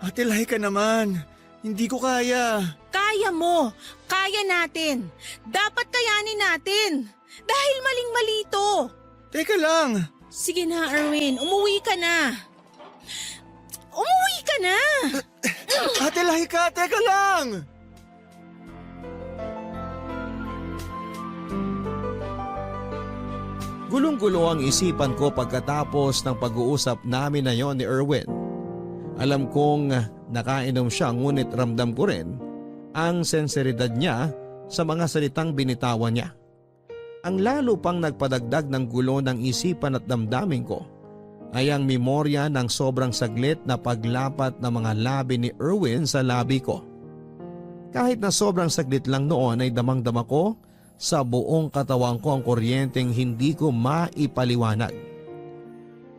S4: Ate Laika naman, hindi ko kaya.
S3: Kaya mo, kaya natin. Dapat kayanin natin. Dahil maling-mali to.
S4: Teka lang.
S3: Sige na, Erwin, umuwi ka na. Umuwi ka na!
S4: Ate Laika, teka lang!
S1: Gulong-gulo ang isipan ko pagkatapos ng pag-uusap namin na yon ni Erwin. Alam kong nakainom siya ngunit ramdam ko rin ang senseridad niya sa mga salitang binitawan niya. Ang lalo pang nagpadagdag ng gulo ng isipan at damdamin ko ay ang memorya ng sobrang saglit na paglapat ng mga labi ni Erwin sa labi ko. Kahit na sobrang saglit lang noon ay damang-dama ko sa buong katawan ko ang kuryenteng hindi ko maipaliwanag.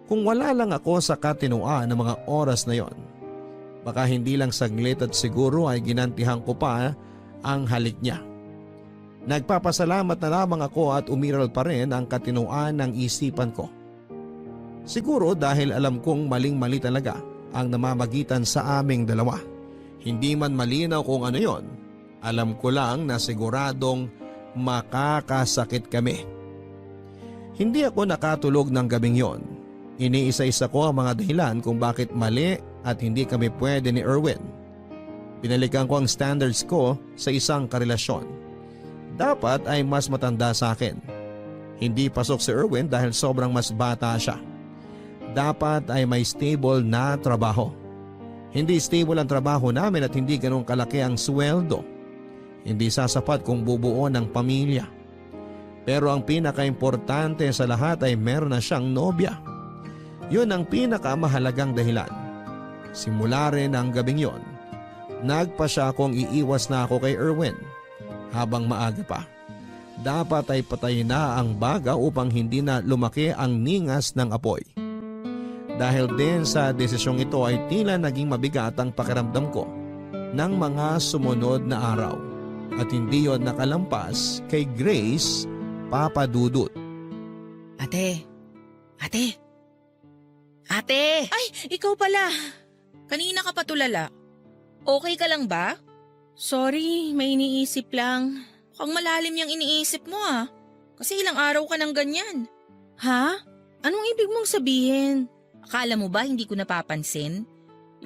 S1: Kung wala lang ako sa katinuan ng mga oras na yon, baka hindi lang saglit at siguro ay ginantihan ko pa ang halik niya. Nagpapasalamat na lamang ako at umiral pa rin ang katinuan ng isipan ko. Siguro dahil alam kong maling-mali talaga ang namamagitan sa aming dalawa. Hindi man malinaw kung ano yon, alam ko lang na siguradong makakasakit kami. Hindi ako nakatulog ng gabing yon. Iniisa-isa ko ang mga dahilan kung bakit mali at hindi kami pwede ni Erwin. Pinalikan ko ang standards ko sa isang karelasyon. Dapat ay mas matanda sa akin. Hindi pasok si Erwin dahil sobrang mas bata siya. Dapat ay may stable na trabaho. Hindi stable ang trabaho namin at hindi ganun kalaki ang sweldo. Hindi sasapat kung bubuo ng pamilya. Pero ang pinaka-importante sa lahat ay meron na siyang nobya. Yun ang pinakamahalagang dahilan. Simula rin ang gabing yon, nagpa siya kung iiwas na ako kay Erwin habang maaga pa. dapat ay patayin na ang baga upang hindi na lumaki ang ningas ng apoy. Dahil din sa desisyong ito ay tila naging mabigat ang pakiramdam ko ng mga sumunod na araw at hindi yon nakalampas kay Grace Papadudut.
S2: Ate! Ate!
S3: Ay, ikaw pala.
S2: Kanina ka pa tulala. Okay ka lang ba?
S3: Sorry, may iniisip lang.
S2: Mukhang malalim yung iniisip mo ah. Kasi ilang araw ka nang ganyan.
S3: Ha? Anong ibig mong sabihin?
S2: Akala mo ba hindi ko napapansin?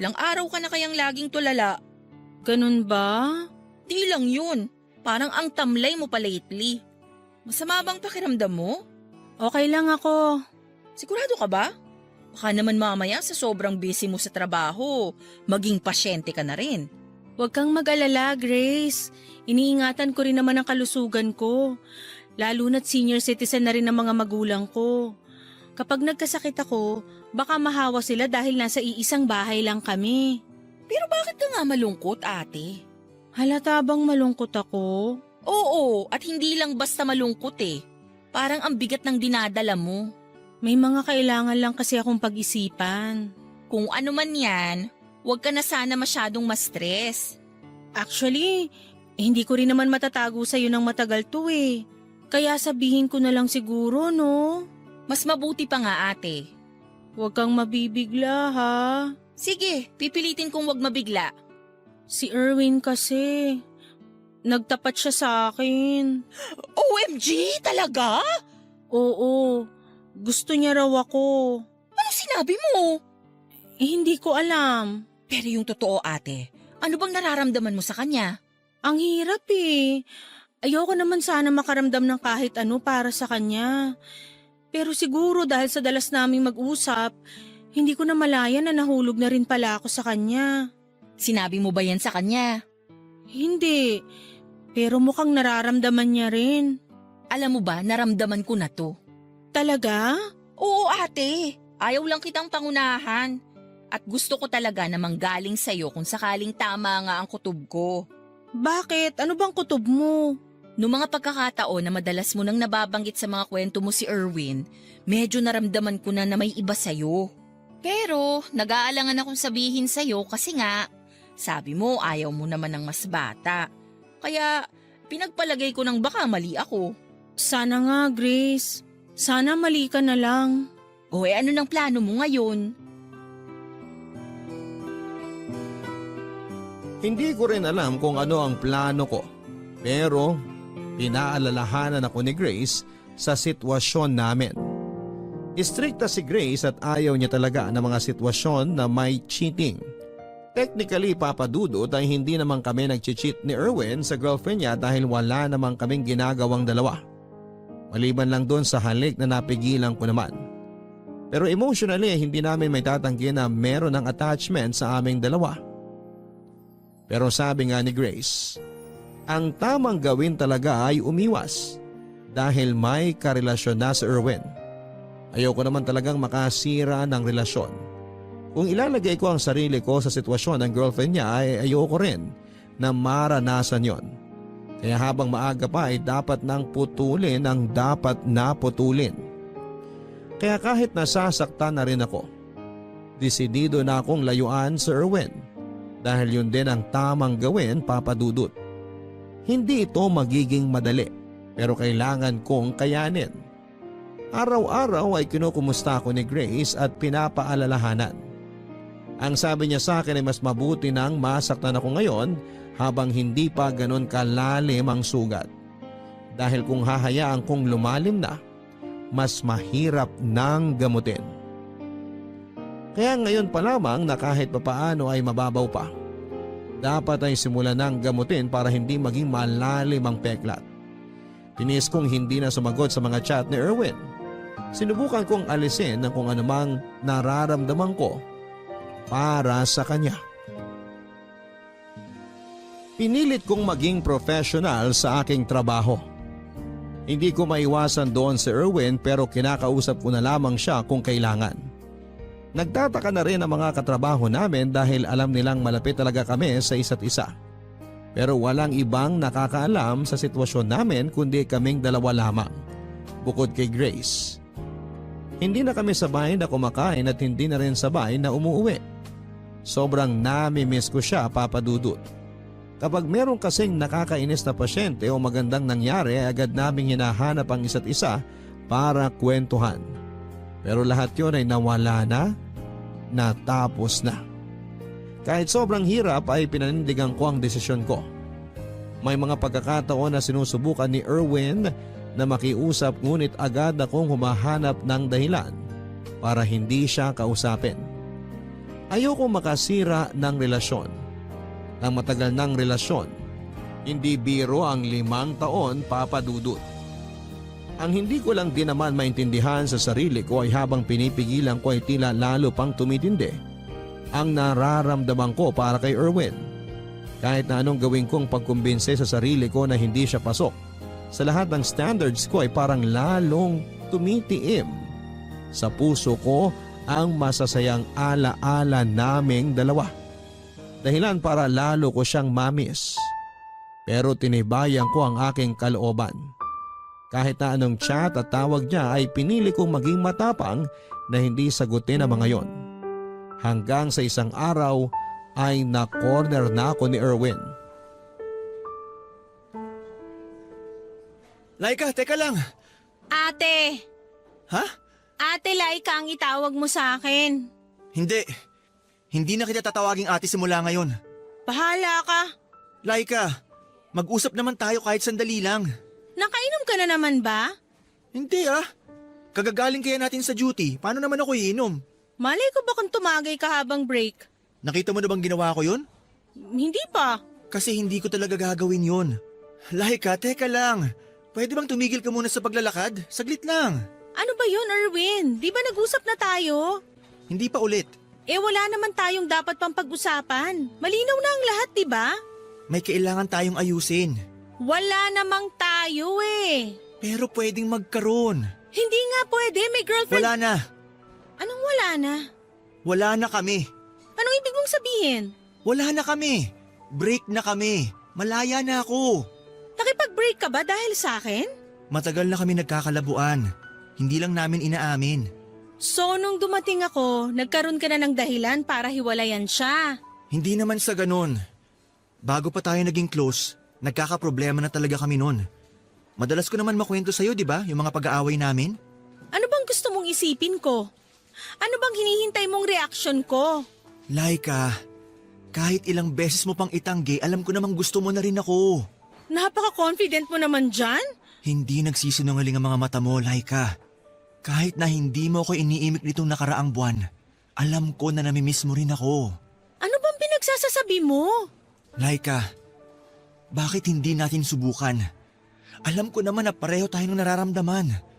S2: Ilang araw ka na kayang laging tulala.
S3: Ganun ba?
S2: Di lang yun. Parang ang tamlay mo pa lately. Masama bang pakiramdam mo?
S3: Okay lang ako.
S2: Sigurado ka ba? Baka naman mamaya sa sobrang busy mo sa trabaho, maging pasyente ka na rin.
S3: Huwag kang mag-alala, Grace. Iniingatan ko rin naman ang kalusugan ko. Lalo na't senior citizen na rin ang mga magulang ko. Kapag nagkasakit ako, baka mahawa sila dahil nasa iisang bahay lang kami.
S2: Pero bakit ka nga malungkot, ate?
S3: Halata bang malungkot ako?
S2: Oo, at hindi lang basta malungkot eh. Parang ang bigat ng dinadala mo.
S3: May mga kailangan lang kasi akong pag-isipan.
S2: Kung ano man yan, huwag ka na sana masyadong ma-stress.
S3: Actually, hindi ko rin naman matatago sa'yo ng matagal to eh. Kaya sabihin ko na lang siguro, no?
S2: Mas mabuti pa nga ate.
S3: Huwag kang mabibigla ha.
S2: Sige, pipilitin kong huwag mabigla.
S3: Si Erwin kasi, nagtapat siya sa akin.
S2: OMG, talaga?
S3: Oo, gusto niya raw ako.
S2: Ano sinabi mo?
S3: Hindi ko alam.
S2: Pero yung totoo ate, ano bang nararamdaman mo sa kanya?
S3: Ang hirap eh. Ayoko naman sana makaramdam ng kahit ano para sa kanya. Pero siguro dahil sa dalas naming mag-usap, hindi ko na malaya na nahulog na rin pala ako sa kanya.
S2: Sinabi mo ba yan sa kanya?
S3: Hindi, pero mukhang nararamdaman niya rin.
S2: Alam mo ba, naramdaman ko na to.
S3: Talaga?
S2: Oo ate, ayaw lang kitang pangunahan. At gusto ko talaga na manggaling sa'yo kung sakaling tama nga ang kutob ko.
S3: Bakit? Ano bang kutob mo?
S2: Noong mga pagkakataon na madalas mo nang nababanggit sa mga kwento mo si Erwin, medyo naramdaman ko na may iba sa'yo. Pero nag-aalangan akong sabihin sa'yo kasi nga, sabi mo ayaw mo naman ng mas bata. Kaya pinagpalagay ko ng baka mali ako.
S3: Sana nga, Grace. Sana mali ka na lang.
S2: O ano ng plano mo ngayon?
S1: Hindi ko rin alam kung ano ang plano ko, pero pinaalalahanan ako ni Grace sa sitwasyon namin. Istrikta si Grace at ayaw niya talaga ng mga sitwasyon na may cheating. Technically, Papadudut, ay hindi naman kami nag-cheat ni Erwin sa girlfriend niya dahil wala namang kaming ginagawang dalawa. Maliban lang doon sa halik na napigilan ko naman. Pero emotionally, hindi namin may tatanggi na meron ng attachment sa aming dalawa. Pero sabi nga ni Grace, ang tamang gawin talaga ay umiwas dahil may karelasyon na si Erwin. Ayoko naman talagang makasira ng relasyon. Kung ilalagay ko ang sarili ko sa sitwasyon ng girlfriend niya ay ayoko rin na maranasan yon. Kaya habang maaga pa ay dapat nang putulin ang dapat na putulin. Kaya kahit nasasaktan na rin ako, desidido na akong layuan si Erwin dahil yun din ang tamang gawin, Papadudut. Hindi ito magiging madali pero kailangan kong kayanin. Araw-araw ay kinukumusta ko ni Grace at pinapaalalahanan. Ang sabi niya sa akin ay mas mabuti nang masaktan ako ngayon habang hindi pa ganon kalalim ang sugat. Dahil kung hahayaan kong lumalim na, mas mahirap nang gamutin. Kaya ngayon pa lamang na kahit papaano ay mababaw pa, dapat ay simulan ng gamutin para hindi maging malalim ang peklat. Tinis kong hindi na sumagot sa mga chat ni Erwin. Sinubukan kong alisin ng kung anumang nararamdaman ko para sa kanya. Pinilit kong maging professional sa aking trabaho. Hindi ko maiwasan doon si Erwin pero kinakausap ko na lamang siya kung kailangan. Nagtataka na rin ang mga katrabaho namin dahil alam nilang malapit talaga kami sa isa't isa. Pero walang ibang nakakaalam sa sitwasyon namin kundi kaming dalawa lamang, bukod kay Grace. Hindi na kami sabay na kumakain at hindi na rin sabay na umuuwi. Sobrang nami-miss ko siya, Papa Dudut. Kapag meron kasing nakakainis na pasyente o magandang nangyari, agad naming hinahanap ang isa't isa para kwentuhan. Pero lahat yun ay nawala na, natapos na. Kahit sobrang hirap ay pinanindigan ko ang desisyon ko. May mga pagkakataon na sinusubukan ni Erwin na makiusap ngunit agad akong humahanap ng dahilan para hindi siya kausapin. Ayoko makasira ng relasyon. Ang matagal ng relasyon, hindi biro ang 5 taon, Papa Dudut. Ang hindi ko lang din naman maintindihan sa sarili ko ay habang pinipigilan ko ay tila lalo pang tumitindi ang nararamdaman ko para kay Erwin. Kahit na anong gawin kong pagkumbinse sa sarili ko na hindi siya pasok, sa lahat ng standards ko ay parang lalong tumitiim. Sa puso ko ang masasayang alaala naming dalawa. Dahilan para lalo ko siyang mamiss. Pero tinibayan ko ang aking kalooban. Kahit na anong chat at tawag niya ay pinili kong maging matapang na hindi sagutin ang mga yon. Hanggang sa isang araw ay na-corner na ako ni Erwin.
S4: Laika, teka lang.
S3: Ate!
S4: Ha?
S3: Ate Laika ang itawag mo sa akin.
S4: Hindi. Hindi na kita tatawaging ate simula ngayon.
S3: Bahala ka.
S4: Laika, mag-usap naman tayo kahit sandali lang.
S3: Nakainom ka na naman ba?
S4: Hindi ah. Kagagaling kaya natin sa duty. Paano naman ako iinom?
S3: Malay ko ba kung tumagay ka habang break?
S4: Nakita mo na bang ginawa ko yun?
S3: Hindi pa.
S4: Kasi hindi ko talaga gagawin yun. Laika, teka lang. Pwede bang tumigil ka muna sa paglalakad? Saglit lang.
S3: Ano ba yun, Erwin? Di ba nag-usap na tayo?
S4: Hindi pa ulit.
S3: Wala naman tayong dapat pang pag-usapan. Malinaw na ang lahat, di ba?
S4: May kailangan tayong ayusin.
S3: Wala namang tayo
S4: Pero pwedeng magkaroon.
S3: Hindi nga pwede, may girlfriend.
S4: Wala na.
S3: Anong wala na?
S4: Wala na kami.
S3: Anong ibig mong sabihin?
S4: Wala na kami. Break na kami. Malaya na ako.
S3: Nakipag-break ka ba dahil sa akin?
S4: Matagal na kami nagkakalabuan. Hindi lang namin inaamin.
S3: So nung dumating ako, nagkaroon ka na ng dahilan para hiwalayan siya.
S4: Hindi naman sa ganun. Bago pa tayo naging close, nagkakaproblema na talaga kami nun. Madalas ko naman makwento sa'yo, di ba? Yung mga pag-aaway namin.
S3: Ano bang gusto mong isipin ko? Ano bang hinihintay mong reaksyon ko?
S4: Laika, kahit ilang beses mo pang itanggi, alam ko namang gusto mo na rin ako.
S3: Napaka-confident mo naman dyan?
S4: Hindi nagsisinungaling ang mga mata mo, Laika. Kahit na hindi mo ako iniimik nitong nakaraang buwan, alam ko na namimiss mo rin ako.
S3: Ano bang pinagsasasabi mo?
S4: Laika, bakit hindi natin subukan? Alam ko naman na pareho tayong nararamdaman.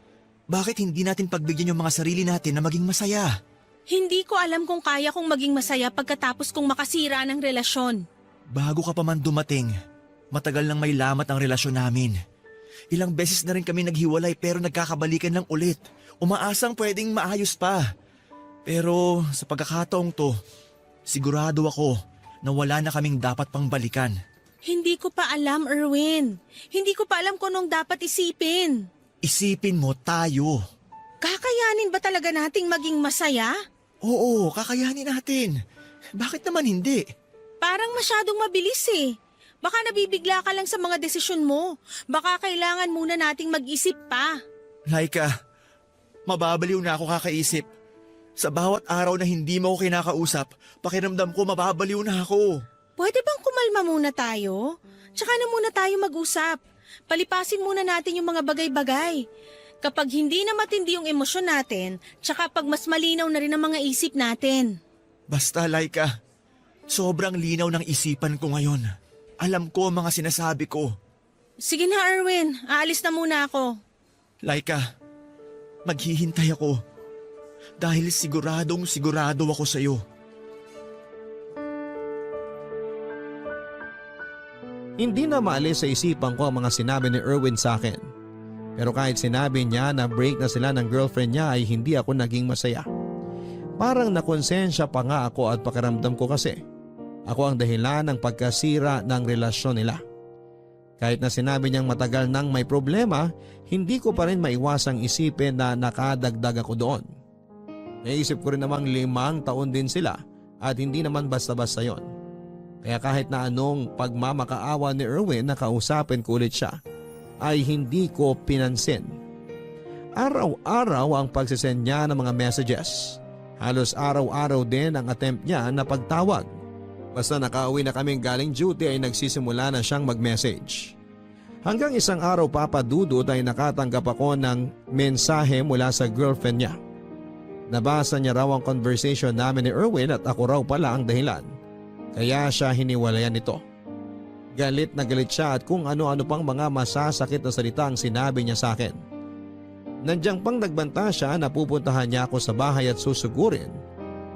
S4: Bakit hindi natin pagbigyan yung mga sarili natin na maging masaya?
S3: Hindi ko alam kung kaya kong maging masaya pagkatapos kong makasira ng relasyon.
S4: Bago ka pa man dumating, matagal nang may lamat ang relasyon namin. Ilang beses na rin kami naghiwalay pero nagkakabalikan lang ulit. Umaasang pwedeng maayos pa. Pero sa pagkakataong to, sigurado ako na wala na kaming dapat pang balikan.
S3: Hindi ko pa alam, Erwin. Hindi ko pa alam kung anong dapat isipin.
S4: Isipin mo tayo.
S3: Kakayanin ba talaga nating maging masaya?
S4: Oo, kakayanin natin. Bakit naman hindi?
S3: Parang masyadong mabilis Baka nabibigla ka lang sa mga desisyon mo. Baka kailangan muna nating mag-isip pa.
S4: Laika, mababaliw na ako kakaisip. Sa bawat araw na hindi mo ako kinakausap, pakiramdam ko mababaliw na ako.
S3: Pwede bang kumalma muna tayo? Tsaka na muna tayo mag-usap. Palipasin muna natin yung mga bagay-bagay. Kapag hindi na matindi yung emosyon natin, tsaka pag mas malinaw na rin ang mga isip natin.
S4: Basta, Laika, sobrang linaw ng isipan ko ngayon. Alam ko ang mga sinasabi ko.
S3: Sige na, Erwin. Aalis na muna ako.
S4: Laika, maghihintay ako. Dahil siguradong sigurado ako sa'yo.
S1: Hindi na maalis sa isipan ko ang mga sinabi ni Erwin sa akin. Pero kahit sinabi niya na break na sila ng girlfriend niya ay hindi ako naging masaya. Parang nakonsensya pa nga ako at pakiramdam ko kasi Ako ang dahilan ng pagkasira ng relasyon nila. Kahit na sinabi niyang matagal nang may problema, hindi ko pa rin maiwasang isipin na nakadagdag ako doon. Naisip ko rin namang 5 taon din sila at hindi naman basta-basta yon. Kaya kahit na anong pagmamakaawa ni Erwin na kausapin ko ulit siya, ay hindi ko pinansin. Araw-araw ang pagsisend niya ng mga messages. Halos araw-araw din ang attempt niya na pagtawag. Basta nakauwi na kaming galing duty ay nagsisimula na siyang mag-message. Hanggang isang araw papadudod ay nakatanggap ako ng mensahe mula sa girlfriend niya. Nabasa niya raw ang conversation namin ni Erwin at ako raw pala ang dahilan. Kaya siya hiniwalayan nito. Galit na galit siya at kung ano-ano pang mga masasakit na salita ang sinabi niya sa akin. Nandiyan pang nagbanta siya na pupuntahan niya ako sa bahay at susugurin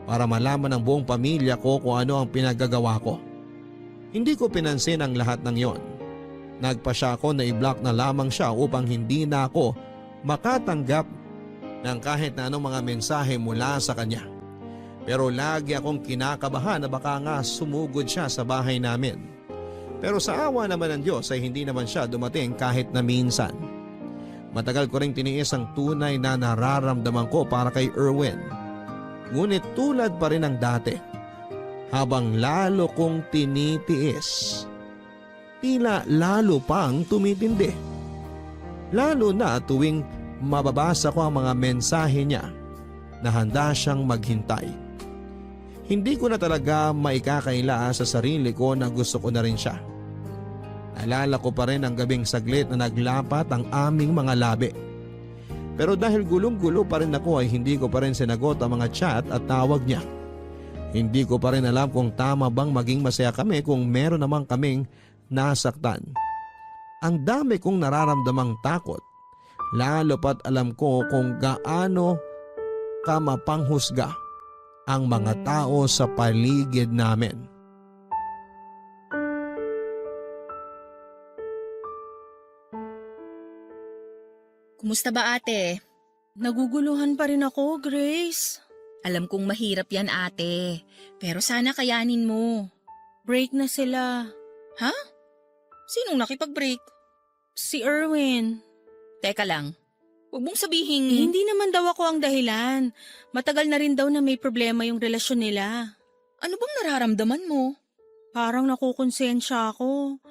S1: para malaman ng buong pamilya ko kung ano ang pinagagawa ko. Hindi ko pinansin ang lahat ng yon. Nagpa siya ako na i-block na lamang siya upang hindi na ako makatanggap ng kahit na anong mga mensahe mula sa kanya. Pero lagi akong kinakabahan na baka nga sumugod siya sa bahay namin. Pero sa awa naman ng Diyos ay hindi naman siya dumating kahit na minsan. Matagal ko ring tiniis ang tunay na nararamdaman ko para kay Erwin. Ngunit tulad pa rin ng dati, habang lalo kong tinitiis, tila lalo pang tumitindi. Lalo na tuwing mababasa ko ang mga mensahe niya na handa siyang maghintay. Hindi ko na talaga maikakaila sa sarili ko na gusto ko na rin siya. Naalala ko pa rin ang gabing saglit na naglapat ang aming mga labi. Pero dahil gulong-gulo pa rin ako ay hindi ko pa rin sinagot ang mga chat at tawag niya. Hindi ko pa rin alam kung tama bang maging masaya kami kung meron namang kaming nasaktan. Ang dami kong nararamdamang takot, lalo pat alam ko kung gaano ka mapanghusga ang mga tao sa paligid namin.
S2: Kumusta ba ate?
S3: Naguguluhan pa rin ako, Grace.
S2: Alam kong mahirap yan ate, pero sana kayanin mo.
S3: Break na sila.
S2: Ha? Sinong nakipag-break?
S3: Si Erwin.
S2: Teka lang, huwag mong sabihin.
S3: Hindi naman daw ako ang dahilan. Matagal na rin daw na may problema yung relasyon nila.
S2: Ano bang nararamdaman mo?
S3: Parang nakukonsensya ako.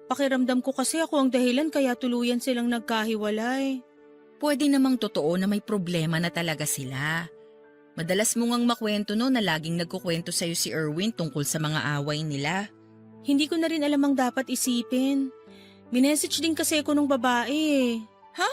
S3: Pakiramdam ko kasi ako ang dahilan kaya tuluyan silang nagkahiwalay.
S2: Pwede namang totoo na may problema na talaga sila. Madalas mo ngang makwento no na laging nagkukwento sa'yo si Erwin tungkol sa mga away nila.
S3: Hindi ko na rin alam ang dapat isipin. Minessage din kasi ako nung babae.
S2: Ha?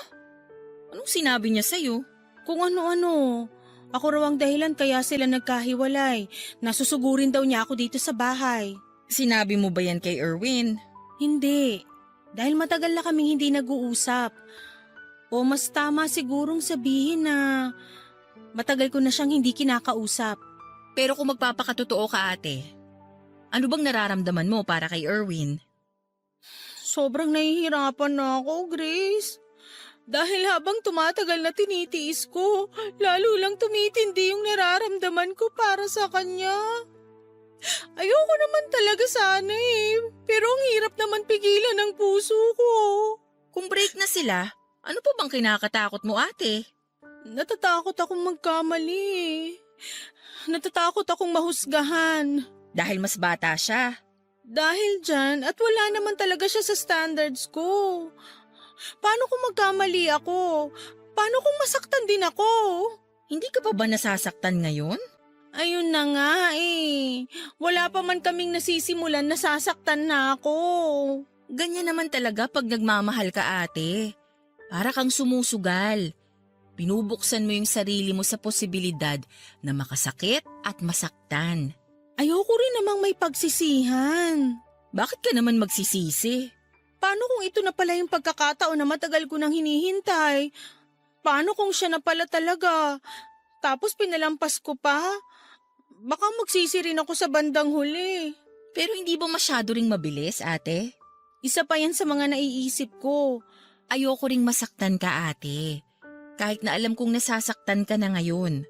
S2: Anong sinabi niya sa'yo?
S3: Kung ano-ano. Ako raw ang dahilan kaya sila nagkahiwalay. Nasusugurin daw niya ako dito sa bahay.
S2: Sinabi mo ba yan kay Erwin?
S3: Hindi. Dahil matagal na kaming hindi nag-uusap. O mas tama sigurong sabihin na matagal ko na siyang hindi kinakausap.
S2: Pero kung magpapakatotoo ka ate, ano bang nararamdaman mo para kay Erwin?
S3: Sobrang nahihirapan na ako, Grace. Dahil habang tumatagal na tinitiis ko, lalo lang tumitindi yung nararamdaman ko para sa kanya. Ayoko naman talaga sana pero ang hirap naman pigilan ng puso ko.
S2: Kung break na sila, ano pa bang kinakatakot mo ate?
S3: Natatakot akong magkamali. Natatakot akong mahusgahan.
S2: Dahil mas bata siya.
S3: Dahil dyan at wala naman talaga siya sa standards ko. Paano kung magkamali ako? Paano kung masaktan din ako?
S2: Hindi ka pa ba nasasaktan ngayon?
S3: Ayun na nga Wala pa man kaming nasisimulan, nasasaktan na ako.
S2: Ganyan naman talaga pag nagmamahal ka ate. Para kang sumusugal. Binubuksan mo yung sarili mo sa posibilidad na makasakit at masaktan.
S3: Ayoko rin namang may pagsisihan.
S2: Bakit ka naman magsisisi?
S3: Paano kung ito na pala yung pagkakataon na matagal ko nang hinihintay? Paano kung siya na pala talaga? Tapos pinalampas ko pa? Baka magsisi rin ako sa bandang huli.
S2: Pero hindi ba masyado ring mabilis ate?
S3: Isa pa yan sa mga naiisip ko.
S2: Ayoko ring masaktan ka ate. Kahit na alam kong nasasaktan ka na ngayon.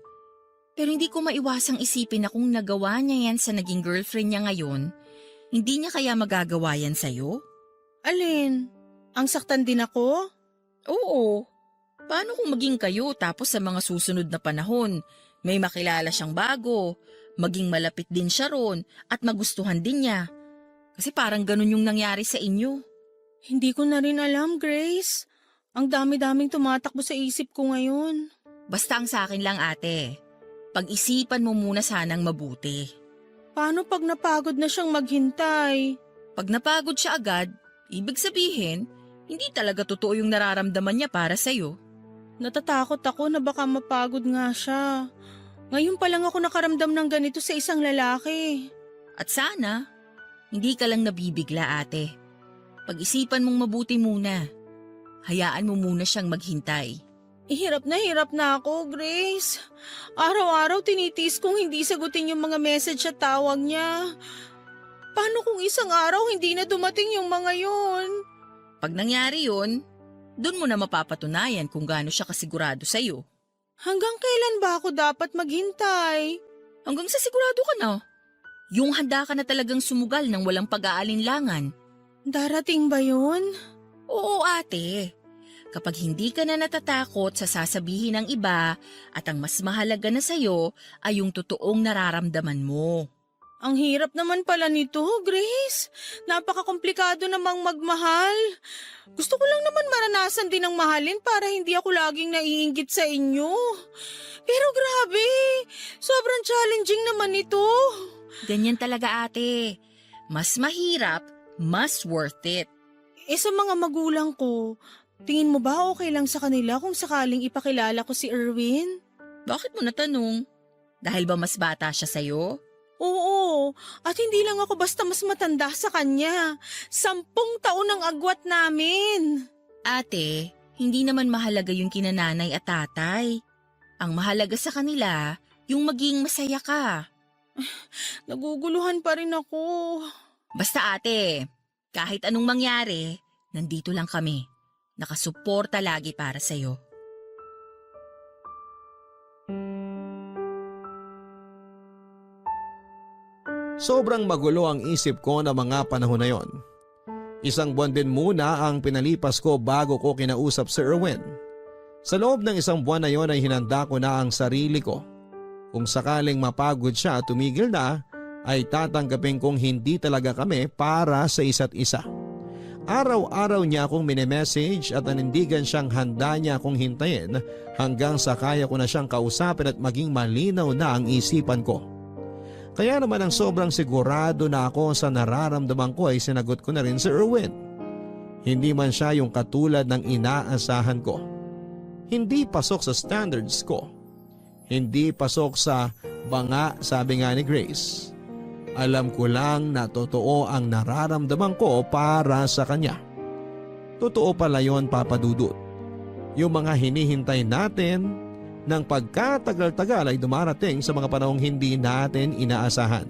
S2: Pero hindi ko maiwasang isipin na kung nagawa niya yan sa naging girlfriend niya ngayon, hindi niya kaya magagawa yan sa'yo?
S3: Alin? Ang saktan din ako?
S2: Oo. Paano kung maging kayo tapos sa mga susunod na panahon, may makilala siyang bago, maging malapit din siya ron at magustuhan din niya? Kasi parang ganun yung nangyari sa inyo.
S3: Hindi ko na rin alam, Grace. Ang dami-daming tumatakbo sa isip ko ngayon.
S2: Basta ang sa akin lang ate, pag-isipan mo muna sanang mabuti.
S3: Paano pag napagod na siyang maghintay?
S2: Pag napagod siya agad, ibig sabihin, hindi talaga totoo yung nararamdaman niya para sa'yo.
S3: Natatakot ako na baka mapagod nga siya. Ngayon pa lang ako nakaramdam ng ganito sa isang lalaki.
S2: At sana, hindi ka lang nabibigla ate. Pag-isipan mong mabuti muna. Hayaan mo muna siyang maghintay.
S3: Hirap na ako, Grace. Araw-araw tinitiis kong hindi sagutin yung mga message at tawag niya. Paano kung isang araw hindi na dumating yung mga yon?
S2: Pag nangyari yun, doon mo na mapapatunayan kung gaano siya kasigurado sa'yo.
S3: Hanggang kailan ba ako dapat maghintay?
S2: Hanggang sa sigurado ka na. Yung handa ka na talagang sumugal ng walang pag-aalinlangan.
S3: Darating ba yun?
S2: Oo ate. Kapag hindi ka na natatakot sa sasabihin ng iba at ang mas mahalaga na sa'yo ay yung totoong nararamdaman mo.
S3: Ang hirap naman pala nito, Grace. Napaka-komplikado namang magmahal. Gusto ko lang naman maranasan din ang mahalin para hindi ako laging naiinggit sa inyo. Pero grabe, sobrang challenging naman ito.
S2: Ganyan talaga ate. Mas mahirap, mas worth it.
S3: Sa mga magulang ko, tingin mo ba okay lang sa kanila kung sakaling ipakilala ko si Erwin?
S2: Bakit mo natanong? Dahil ba mas bata siya sa'yo?
S3: Oo, at hindi lang ako basta mas matanda sa kanya. 10 taon ang agwat namin.
S2: Ate, hindi naman mahalaga yung kinananay at tatay. Ang mahalaga sa kanila, yung maging masaya ka.
S3: Naguguluhan pa rin ako.
S2: Basta ate, kahit anong mangyari, nandito lang kami. Nakasuporta lagi para sa'yo.
S1: Sobrang magulo ang isip ko na mga panahon na yon. Isang buwan din muna ang pinalipas ko bago ko kinausap si Erwin. Sa loob ng isang buwan na yon ay hinanda ko na ang sarili ko. Kung sakaling mapagod siya at tumigil na, ay tatanggapin kong hindi talaga kami para sa isa't isa. Araw-araw niya akong minemessage at nanindigan siyang handa niya akong hintayin hanggang sa kaya ko na siyang kausapin at maging malinaw na ang isipan ko. Kaya naman ang sobrang sigurado na ako sa nararamdaman ko ay sinagot ko na rin si Erwin. Hindi man siya yung katulad ng inaasahan ko. Hindi pasok sa standards ko. Hindi pasok sa banga, sabi nga ni Grace. Alam ko lang na totoo ang nararamdaman ko para sa kanya. Totoo pala yon, Papa Dudut. Yung mga hinihintay natin ng pagkatagal-tagal ay dumarating sa mga panahong hindi natin inaasahan.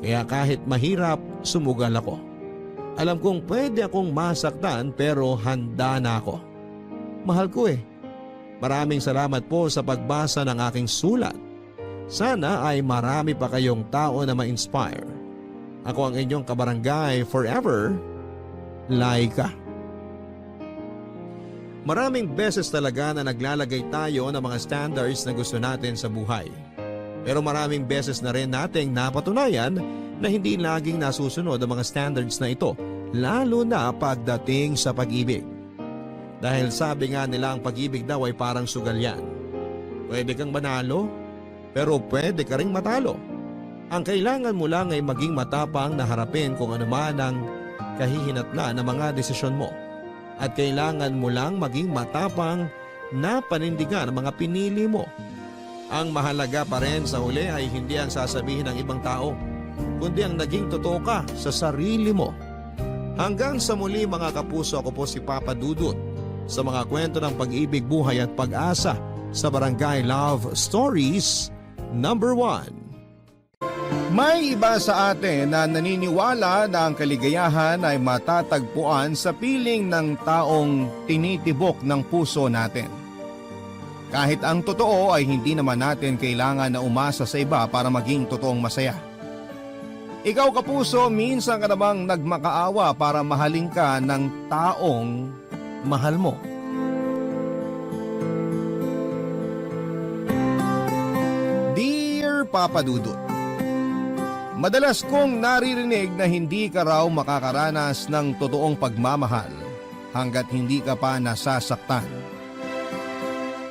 S1: Kaya kahit mahirap, sumugal ako. Alam kong pwede akong masaktan pero handa na ako. Mahal ko eh. Maraming salamat po sa pagbasa ng aking sulat. Sana ay marami pa kayong tao na ma-inspire. Ako ang inyong kabarangay forever, Laika. Maraming beses talaga na naglalagay tayo ng mga standards na gusto natin sa buhay. Pero maraming beses na rin nating napatunayan na hindi laging nasusunod ang mga standards na ito, lalo na pagdating sa pag-ibig. Dahil sabi nga nila ang pag-ibig daw ay parang sugal yan. Pwede kang manalo, pero pwede ka ring matalo. Ang kailangan mo lang ay maging matapang na harapin kung ano man ang kahihinatnan ng mga desisyon mo. At kailangan mo lang maging matapang na panindigan ang mga pinili mo. Ang mahalaga pa rin sa huli ay hindi ang sasabihin ng ibang tao, kundi ang naging totoo ka sa sarili mo. Hanggang sa muli mga kapuso, ako po si Papa Dudut sa mga kwento ng pag-ibig, buhay at pag-asa sa Barangay Love Stories #1. May iba sa atin na naniniwala na ang kaligayahan ay matatagpuan sa piling ng taong tinitibok ng puso natin. Kahit ang totoo ay hindi naman natin kailangan na umasa sa iba para maging totoong masaya. Ikaw kapuso, minsan ka na bang nagmakaawa para mahalin ka ng taong mahal mo? Dear Papa Dudut, madalas kong naririnig na hindi ka raw makakaranas ng totoong pagmamahal hanggat hindi ka pa nasasaktan.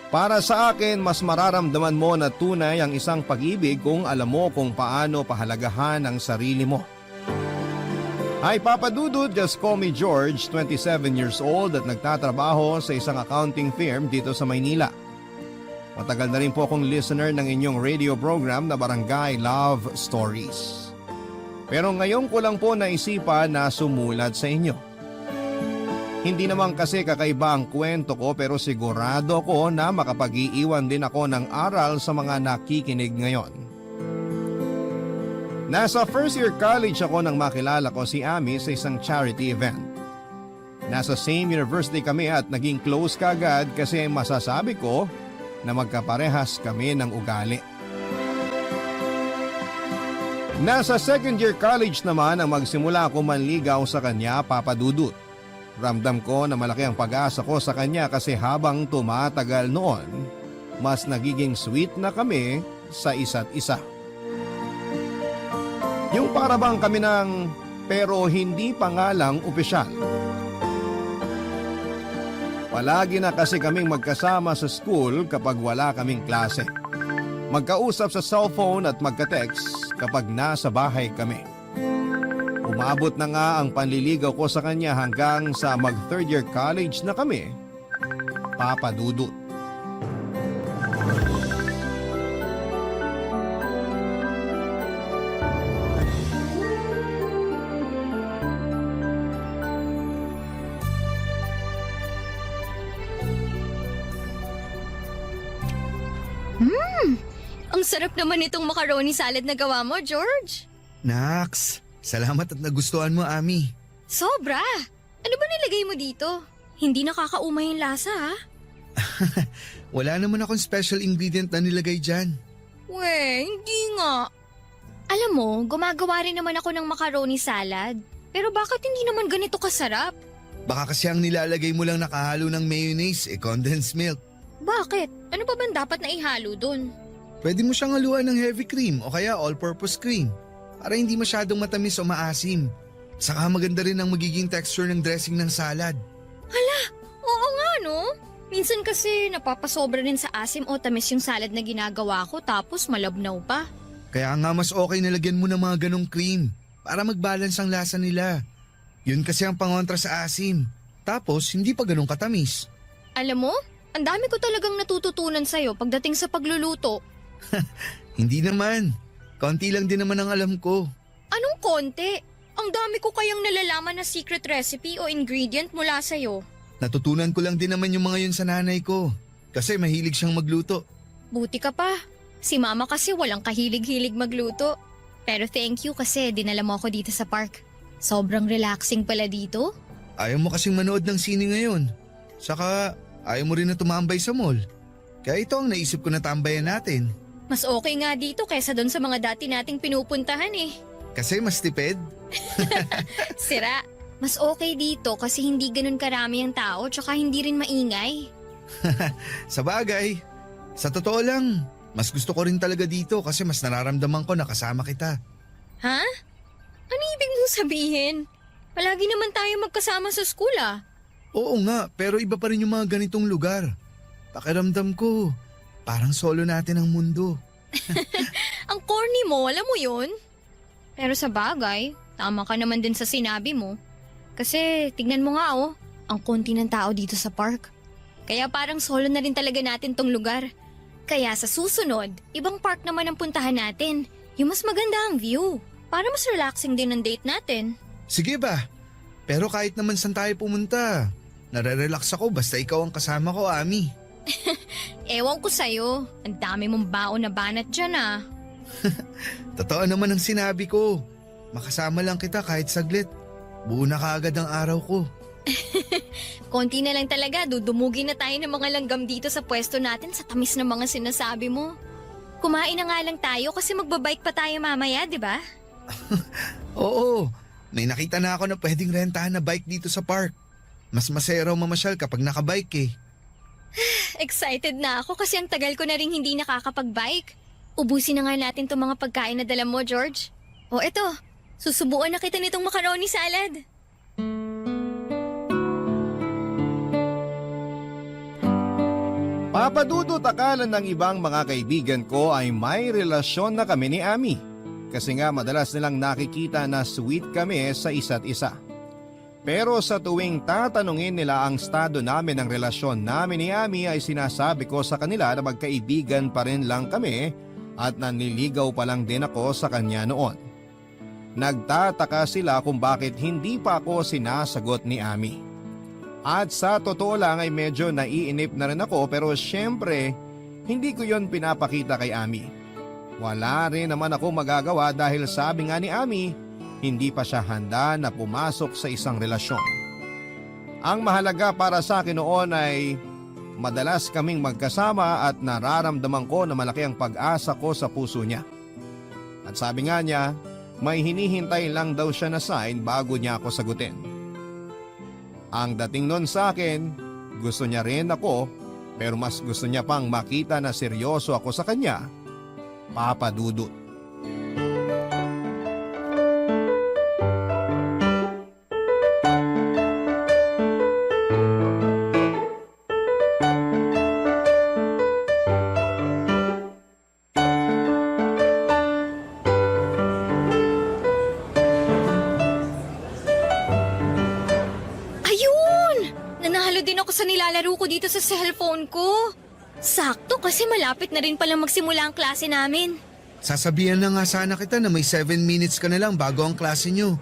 S1: Para sa akin, mas mararamdaman mo na tunay ang isang pag-ibig kung alam mo kung paano pahalagahan ang sarili mo. Hi Papa Dudut, just call me George, 27 years old at nagtatrabaho sa isang accounting firm dito sa Maynila. Matagal na rin po akong listener ng inyong radio program na Barangay Love Stories. Pero ngayon ko lang po naisipan na sumulat sa inyo. Hindi naman kasi kakaiba ang kwento ko pero sigurado ko na makapag-iiwan din ako ng aral sa mga nakikinig ngayon. Nasa first year college ako nang makilala ko si Ami sa isang charity event. Nasa same university kami at naging close kaagad kasi masasabi ko na magkaparehas kami ng ugali. Nasa second year college naman ang magsimula ako manligaw sa kanya, Papa Dudut. Ramdam ko na malaki ang pag-asa ko sa kanya kasi habang tumatagal noon, mas nagiging sweet na kami sa isa't isa. Yung para bang kami ng pero hindi pa nga lang opisyal. Palagi na kasi kaming magkasama sa school kapag wala kaming klase. Magkausap sa cellphone at magka-text kapag nasa bahay kami. Umabot na nga ang panliligaw ko sa kanya hanggang sa mag-third year college na kami, Papa Dudut.
S5: Ang sarap naman itong macaroni salad na gawa mo, George.
S4: Naks, salamat at nagustuhan mo, Ami.
S5: Sobra! Ano ba nilagay mo dito? Hindi nakakaumay yung lasa, ha?
S4: Wala naman akong special ingredient na nilagay dyan.
S5: We, hindi nga. Alam mo, gumagawa rin naman ako ng macaroni salad. Pero bakit hindi naman ganito kasarap?
S6: Baka kasi ang nilalagay mo lang nakahalo ng mayonnaise, condensed milk.
S5: Bakit? Ano pa bang dapat na ihalo dun?
S6: Pwede mo siyang haluan ng heavy cream o kaya all-purpose cream para hindi masyadong matamis o maasim. Saka maganda rin ang magiging texture ng dressing ng salad.
S5: Oo nga, no? Minsan kasi napapasobra rin sa asim o tamis yung salad na ginagawa ko tapos malabnaw pa.
S6: Kaya nga mas okay na lagyan mo ng mga ganong cream para mag-balance ang lasa nila. Yun kasi ang pangontra sa asim. Tapos hindi pa ganong katamis.
S5: Alam mo, ang dami ko talagang natututunan sa'yo pagdating sa pagluluto.
S6: Hindi naman. Konti lang din naman ang alam ko.
S5: Anong konti? Ang dami ko kayang nalalaman na secret recipe o ingredient mula sa'yo.
S6: Natutunan ko lang din naman yung mga yun sa nanay ko. Kasi mahilig siyang magluto.
S5: Buti ka pa. Si mama kasi walang kahilig-hilig magluto. Pero thank you kasi dinala mo ako dito sa park. Sobrang relaxing pala dito.
S6: Ayaw mo kasing manood ng sine ngayon. Saka ayaw mo rin na tumambay sa mall. Kaya ito ang naisip ko na tambayan natin.
S5: Mas okay nga dito kaysa doon sa mga dati nating pinupuntahan eh.
S6: Kasi mas tipid.
S5: Sira. Mas okay dito kasi hindi ganun karami ang tao tsaka hindi rin maingay.
S6: Sa bagay. Sa totoo lang, mas gusto ko rin talaga dito kasi mas nararamdaman ko na kasama kita.
S5: Ha? Ano ibig mong sabihin? Palagi naman tayo magkasama sa school ah.
S6: Oo nga, pero iba pa rin yung mga ganitong lugar. Pakiramdam ko, parang solo natin ang mundo.
S5: Ang corny mo, alam mo yun? Pero sa bagay, tama ka naman din sa sinabi mo. Kasi tignan mo nga oh, ang konti ng tao dito sa park. Kaya parang solo na rin talaga natin tong lugar. Kaya sa susunod, ibang park naman ang puntahan natin. Yung mas maganda ang view. Para mas relaxing din ang date natin.
S6: Sige ba? Pero kahit naman saan tayo pumunta, nare-relax ako basta ikaw ang kasama ko, Ami.
S5: Ewan ko sa'yo, ang dami mong baon na banat dyan ah.
S6: Totoo naman ang sinabi ko. Makasama lang kita kahit saglit. Buo na kaagad ang araw ko.
S5: Konti na lang talaga, dudumugin na tayo ng mga langgam dito sa pwesto natin sa tamis ng mga sinasabi mo. Kumain na nga lang tayo kasi magbabike pa tayo mamaya, di ba?
S6: Oo, may nakita na ako na pwedeng rentahan na bike dito sa park. Mas masaya raw mamasyal kapag nakabike eh.
S5: Excited na ako kasi ang tagal ko na rin hindi nakakapag-bike. Ubusin na nga natin itong mga pagkain na dala mo, George. O eto, susubuan na kita nitong macaroni salad.
S1: Papadudot akala ng ibang mga kaibigan ko ay may relasyon na kami ni Ami. Kasi nga madalas nilang nakikita na sweet kami sa isa't isa. Pero sa tuwing tatanungin nila ang estado namin ng relasyon namin ni Ami ay sinasabi ko sa kanila na magkaibigan pa rin lang kami at nanliligaw pa lang din ako sa kanya noon. Nagtataka sila kung bakit hindi pa ako sinasagot ni Ami. At sa totoo lang ay medyo naiinip na rin ako pero syempre hindi ko yon pinapakita kay Ami. Wala rin naman ako magagawa dahil sabi nga ni Ami, hindi pa siya handa na pumasok sa isang relasyon. Ang mahalaga para sa akin noon ay madalas kaming magkasama at nararamdaman ko na malaki ang pag-asa ko sa puso niya. At sabi nga niya, may hinihintay lang daw siya na sign bago niya ako sagutin. Ang dating nun sa akin, gusto niya rin ako pero mas gusto niya pang makita na seryoso ako sa kanya, Papa Dudut.
S5: Sa nilalaro ko dito sa cellphone ko. Sakto kasi malapit na rin palang magsimula ang klase namin.
S6: Sasabihan na nga sana kita na may 7 minutes ka na lang bago ang klase nyo.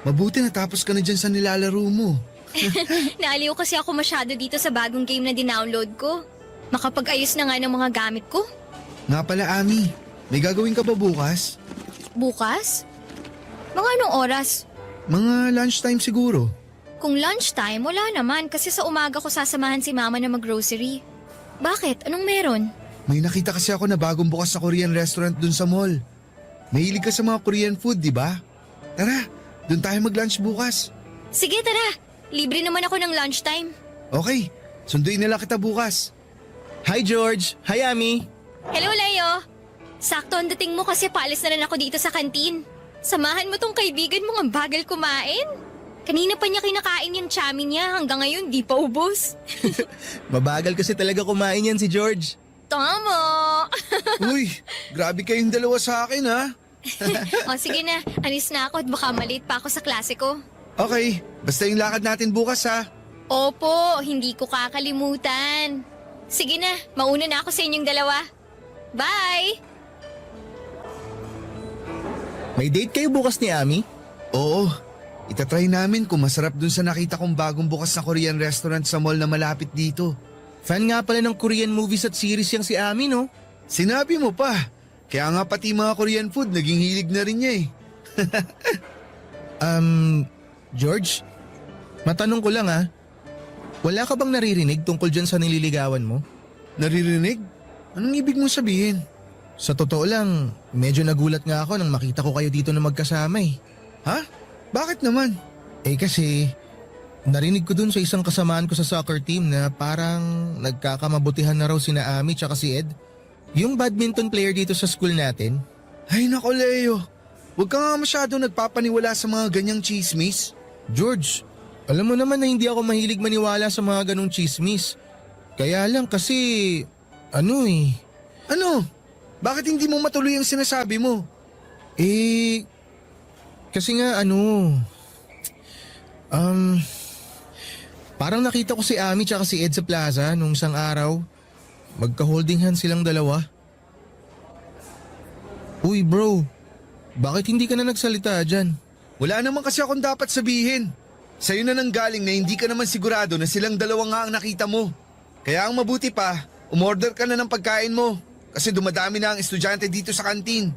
S6: Mabuti natapos ka na dyan sa nilalaro mo.
S5: Naaliw kasi ako masyado dito sa bagong game na dinownload ko. Makapag-ayos na nga ng mga gamit ko.
S6: Nga pala, Ami, may gagawin ka ba bukas?
S5: Bukas? Mga anong oras?
S6: Mga lunchtime siguro.
S5: Kung lunchtime, wala naman kasi sa umaga ko sasamahan si mama na mag-grocery. Bakit? Anong meron?
S6: May nakita kasi ako na bagong bukas na Korean restaurant dun sa mall. Mahilig ka sa mga Korean food, di ba? Tara, dun tayo mag-lunch bukas.
S5: Sige, tara. Libre naman ako ng lunchtime.
S6: Okay, sunduin nila kita bukas.
S7: Hi George! Hi Ami!
S5: Hello, Leo. Sakto ang dating mo kasi paalis na rin ako dito sa kantin. Samahan mo tong kaibigan mo ang bagal kumain. Kanina pa niya kinakain yung chami niya hanggang ngayon di pa ubos.
S7: Mabagal kasi talaga kumain yan si George.
S5: Tama!
S6: Uy, grabe kayong dalawa sa akin ha.
S5: O sige na, alis na ako at baka maliit pa ako sa klase ko.
S6: Okay, basta yung lakad natin bukas ha.
S5: Opo, hindi ko kakalimutan. Sige na, mauna na ako sa inyong dalawa. Bye!
S7: May date kayo bukas ni Ami?
S6: Oo, itatry namin kung masarap dun sa nakita kong bagong bukas na Korean restaurant sa mall na malapit dito.
S7: Fan nga pala ng Korean movies at series yang si Ami, no?
S6: Sinabi mo pa, kaya nga pati mga Korean food naging hilig na rin niya eh.
S7: George? Matanong ko lang wala ka bang naririnig tungkol dyan sa nililigawan mo?
S6: Naririnig? Anong ibig mong sabihin?
S7: Sa totoo lang, medyo nagulat nga ako nang makita ko kayo dito na magkasama eh.
S6: Ha? Bakit naman?
S7: Eh kasi, narinig ko dun sa isang kasamaan ko sa soccer team na parang nagkakamabutihan na raw sina Ami tsaka si Ed. Yung badminton player dito sa school natin.
S6: Ay nako Leo, huwag ka nga masyado nagpapaniwala sa mga ganyang chismis.
S7: George, alam mo naman na hindi ako mahilig maniwala sa mga ganong chismis. Kaya lang kasi, Ano?
S6: Bakit hindi mo matuloy ang sinasabi mo?
S7: Kasi nga parang nakita ko si Ami tsaka si Ed sa plaza nung isang araw. Magka-holding hands silang dalawa. Uy bro, bakit hindi ka na nagsalita dyan?
S6: Wala naman kasi akong dapat sabihin. Sa'yo na nang galing na hindi ka naman sigurado na silang dalawa nga ang nakita mo. Kaya ang mabuti pa, umorder ka na ng pagkain mo. Kasi dumadami na ang estudyante dito sa kantin.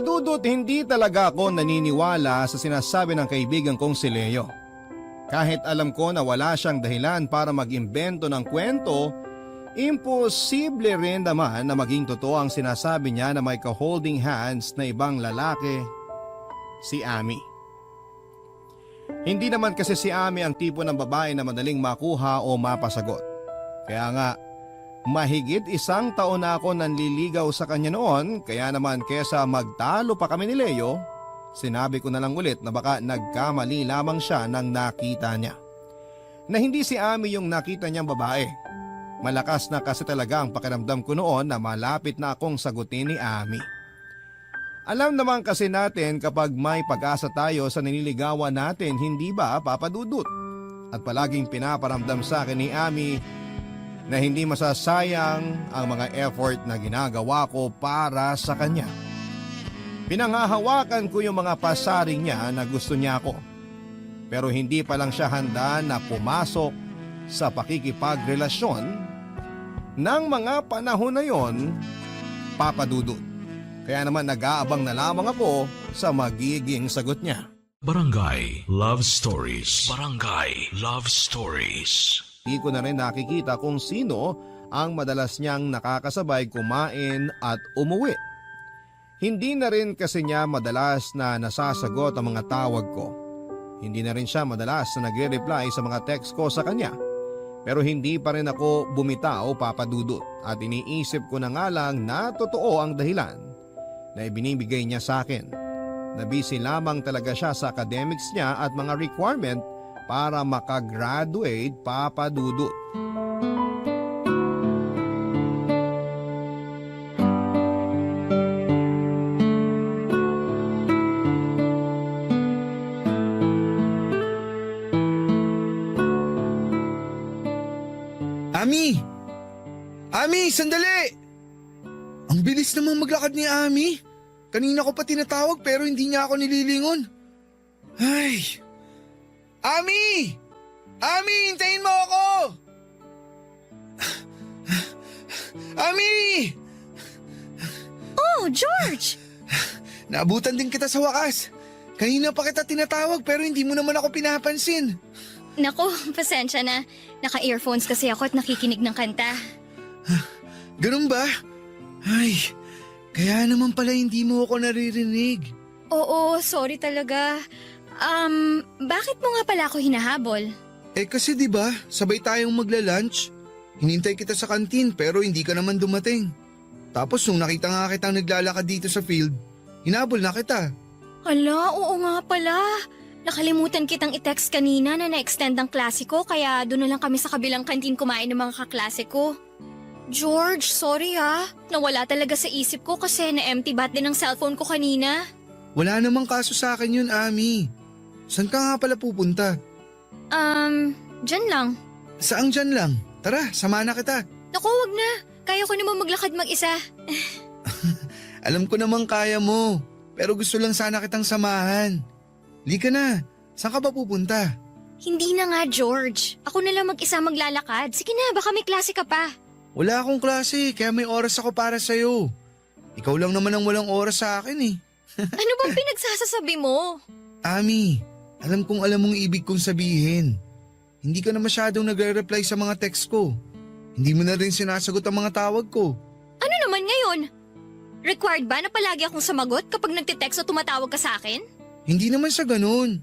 S1: Papadudot, hindi talaga ako naniniwala sa sinasabi ng kaibigan kong si Leo. Kahit alam ko na wala siyang dahilan para mag-imbento ng kwento, imposible rin naman na maging totoo ang sinasabi niya na may ka-holding hands na ibang lalaki, si Ami. Hindi naman kasi si Ami ang tipo ng babae na madaling makuha o mapasagot. Kaya nga, mahigit 1 taon na ako nanliligaw sa kanya noon, kaya naman kesa magtalo pa kami ni Leo, sinabi ko na lang ulit na baka nagkamali lamang siya nang nakita niya. Na hindi si Ami yung nakita niyang babae. Malakas na kasi talaga ang pakiramdam ko noon na malapit na akong sagutin ni Ami. Alam naman kasi natin kapag may pag-asa tayo sa nililigawan natin, hindi ba, Papa Dudut? At palaging pinaparamdam sa akin ni Ami na hindi masasayang ang mga effort na ginagawa ko para sa kanya. Pinangahawakan ko yung mga pasaring niya na gusto niya ako. Pero hindi pa lang siya handa na pumasok sa pakikipagrelasyon ng mga panahon na yon, Papa Dudut. Kaya naman nag-aabang na lamang ako sa magiging sagot niya.
S8: Barangay Love Stories. Barangay Love Stories.
S1: Di ko na rin nakikita kung sino ang madalas niyang nakakasabay kumain at umuwi. Hindi na rin kasi niya madalas na nasasagot ang mga tawag ko. Hindi na rin siya madalas na nagre-reply sa mga text ko sa kanya. Pero hindi pa rin ako bumitaw, Papa Dudut, at iniisip ko na nga lang na totoo ang dahilan na ibinibigay niya sa akin. Na busy lamang talaga siya sa academics niya at mga requirement para makagraduate, Papa Dudut.
S6: Ami! Ami, sandali! Ang bilis namang maglakad ni Ami. Kanina ko pa tinatawag pero hindi niya ako nililingon. Ay! Ami! Ami, hintayin mo ako! Ami!
S5: Oh, George!
S6: Naabutan din kita sa wakas. Kanina pa kita tinatawag pero hindi mo naman ako pinapansin.
S5: Naku, pasensya na. Naka-earphones kasi ako at nakikinig ng kanta.
S6: Ganun ba? Ay, kaya naman pala hindi mo ako naririnig.
S5: Oo, sorry talaga. Bakit mo nga pala ako hinahabol?
S6: Eh kasi 'di ba, sabay tayong magla-lunch. Hinintay kita sa kantin pero hindi ka naman dumating. Tapos nung nakita nga kitang naglalakad dito sa field, hinabol na kita.
S5: Hala, oo nga pala. Nakalimutan kitang i-text kanina na na-extend ang klase ko kaya doon na lang kami sa kabilang kantin kumain ng mga kaklase ko. George, sorry ha. Nawala talaga sa isip ko kasi na-empty bat din ang cellphone ko kanina.
S6: Wala namang kaso sa akin yun, Ami. Saan ka nga pala pupunta?
S5: Dyan lang.
S6: Saang dyan lang? Tara, sama na kita.
S5: Naku, wag na. Kaya ko naman maglakad mag-isa.
S6: Alam ko namang kaya mo, pero gusto lang sana kitang samahan. Lika na, saan ka ba pupunta?
S5: Hindi na nga, George. Ako na lang mag-isa maglalakad. Sige na, baka may klase ka pa.
S6: Wala akong klase, kaya may oras ako para sa'yo. Ikaw lang naman ang walang oras sa akin eh.
S5: Ano bang pinagsasasabi mo?
S6: Ami, alam kong alam mong ibig kong sabihin. Hindi ka na masyadong nagre-reply sa mga text ko. Hindi mo na rin sinasagot ang mga tawag ko.
S5: Ano naman ngayon? Required ba na palagi akong sumagot kapag nagtitext o tumatawag ka sa akin?
S6: Hindi naman sa ganun.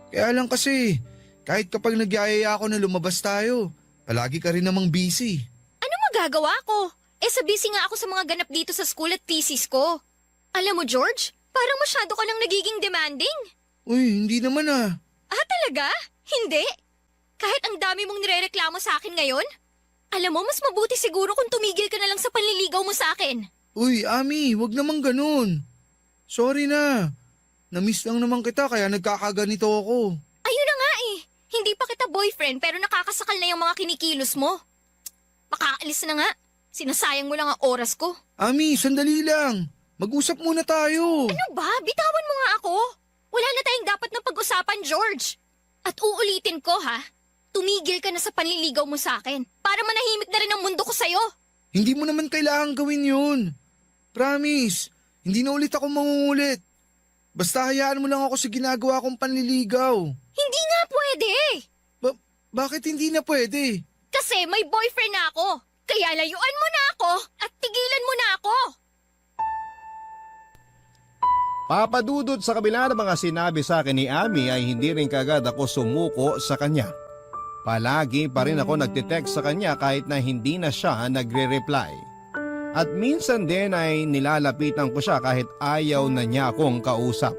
S6: Kaya lang kasi, kahit kapag nagyayaya ako na lumabas tayo, palagi ka rin namang busy.
S5: Ano magagawa ko? Eh sa busy nga ako sa mga ganap dito sa school at thesis ko. Alam mo, George, parang masyado ka nang nagiging demanding.
S6: Uy, hindi naman ah.
S5: Ah, talaga? Hindi? Kahit ang dami mong nirereklamo sa akin ngayon? Alam mo, mas mabuti siguro kung tumigil ka na lang sa panliligaw mo sa akin.
S6: Uy, Ami, wag naman ganun. Sorry na. Namiss lang naman kita kaya nagkakaganito ako.
S5: Ayun na nga eh. Hindi pa kita boyfriend pero nakakasakal na yung mga kinikilos mo. Makaalis na nga. Sinasayang mo lang ang oras ko.
S6: Ami, sandali lang. Mag-usap muna tayo.
S5: Ano ba? Bitawan mo nga ako. Wala na tayong dapat na pag-usapan, George. At uulitin ko ha, tumigil ka na sa panliligaw mo sa akin para manahimik na rin ang mundo ko sa'yo.
S6: Hindi mo naman kailangan gawin yun. Promise, Hindi na ulit ako mangungulit. Basta hayaan mo lang ako sa ginagawa kong panliligaw.
S5: Hindi nga pwede!
S6: Bakit hindi na pwede?
S5: Kasi may boyfriend na ako. Kaya layuan mo na ako at tigilan mo na ako.
S1: Papadudot sa kabila ng mga sinabi sa akin ni Ami ay hindi rin kagad ako sumuko sa kanya. Palagi pa rin ako nagtitext sa kanya kahit na hindi na siya nagre-reply. At minsan din ay nilalapitan ko siya kahit ayaw na niya akong kausap.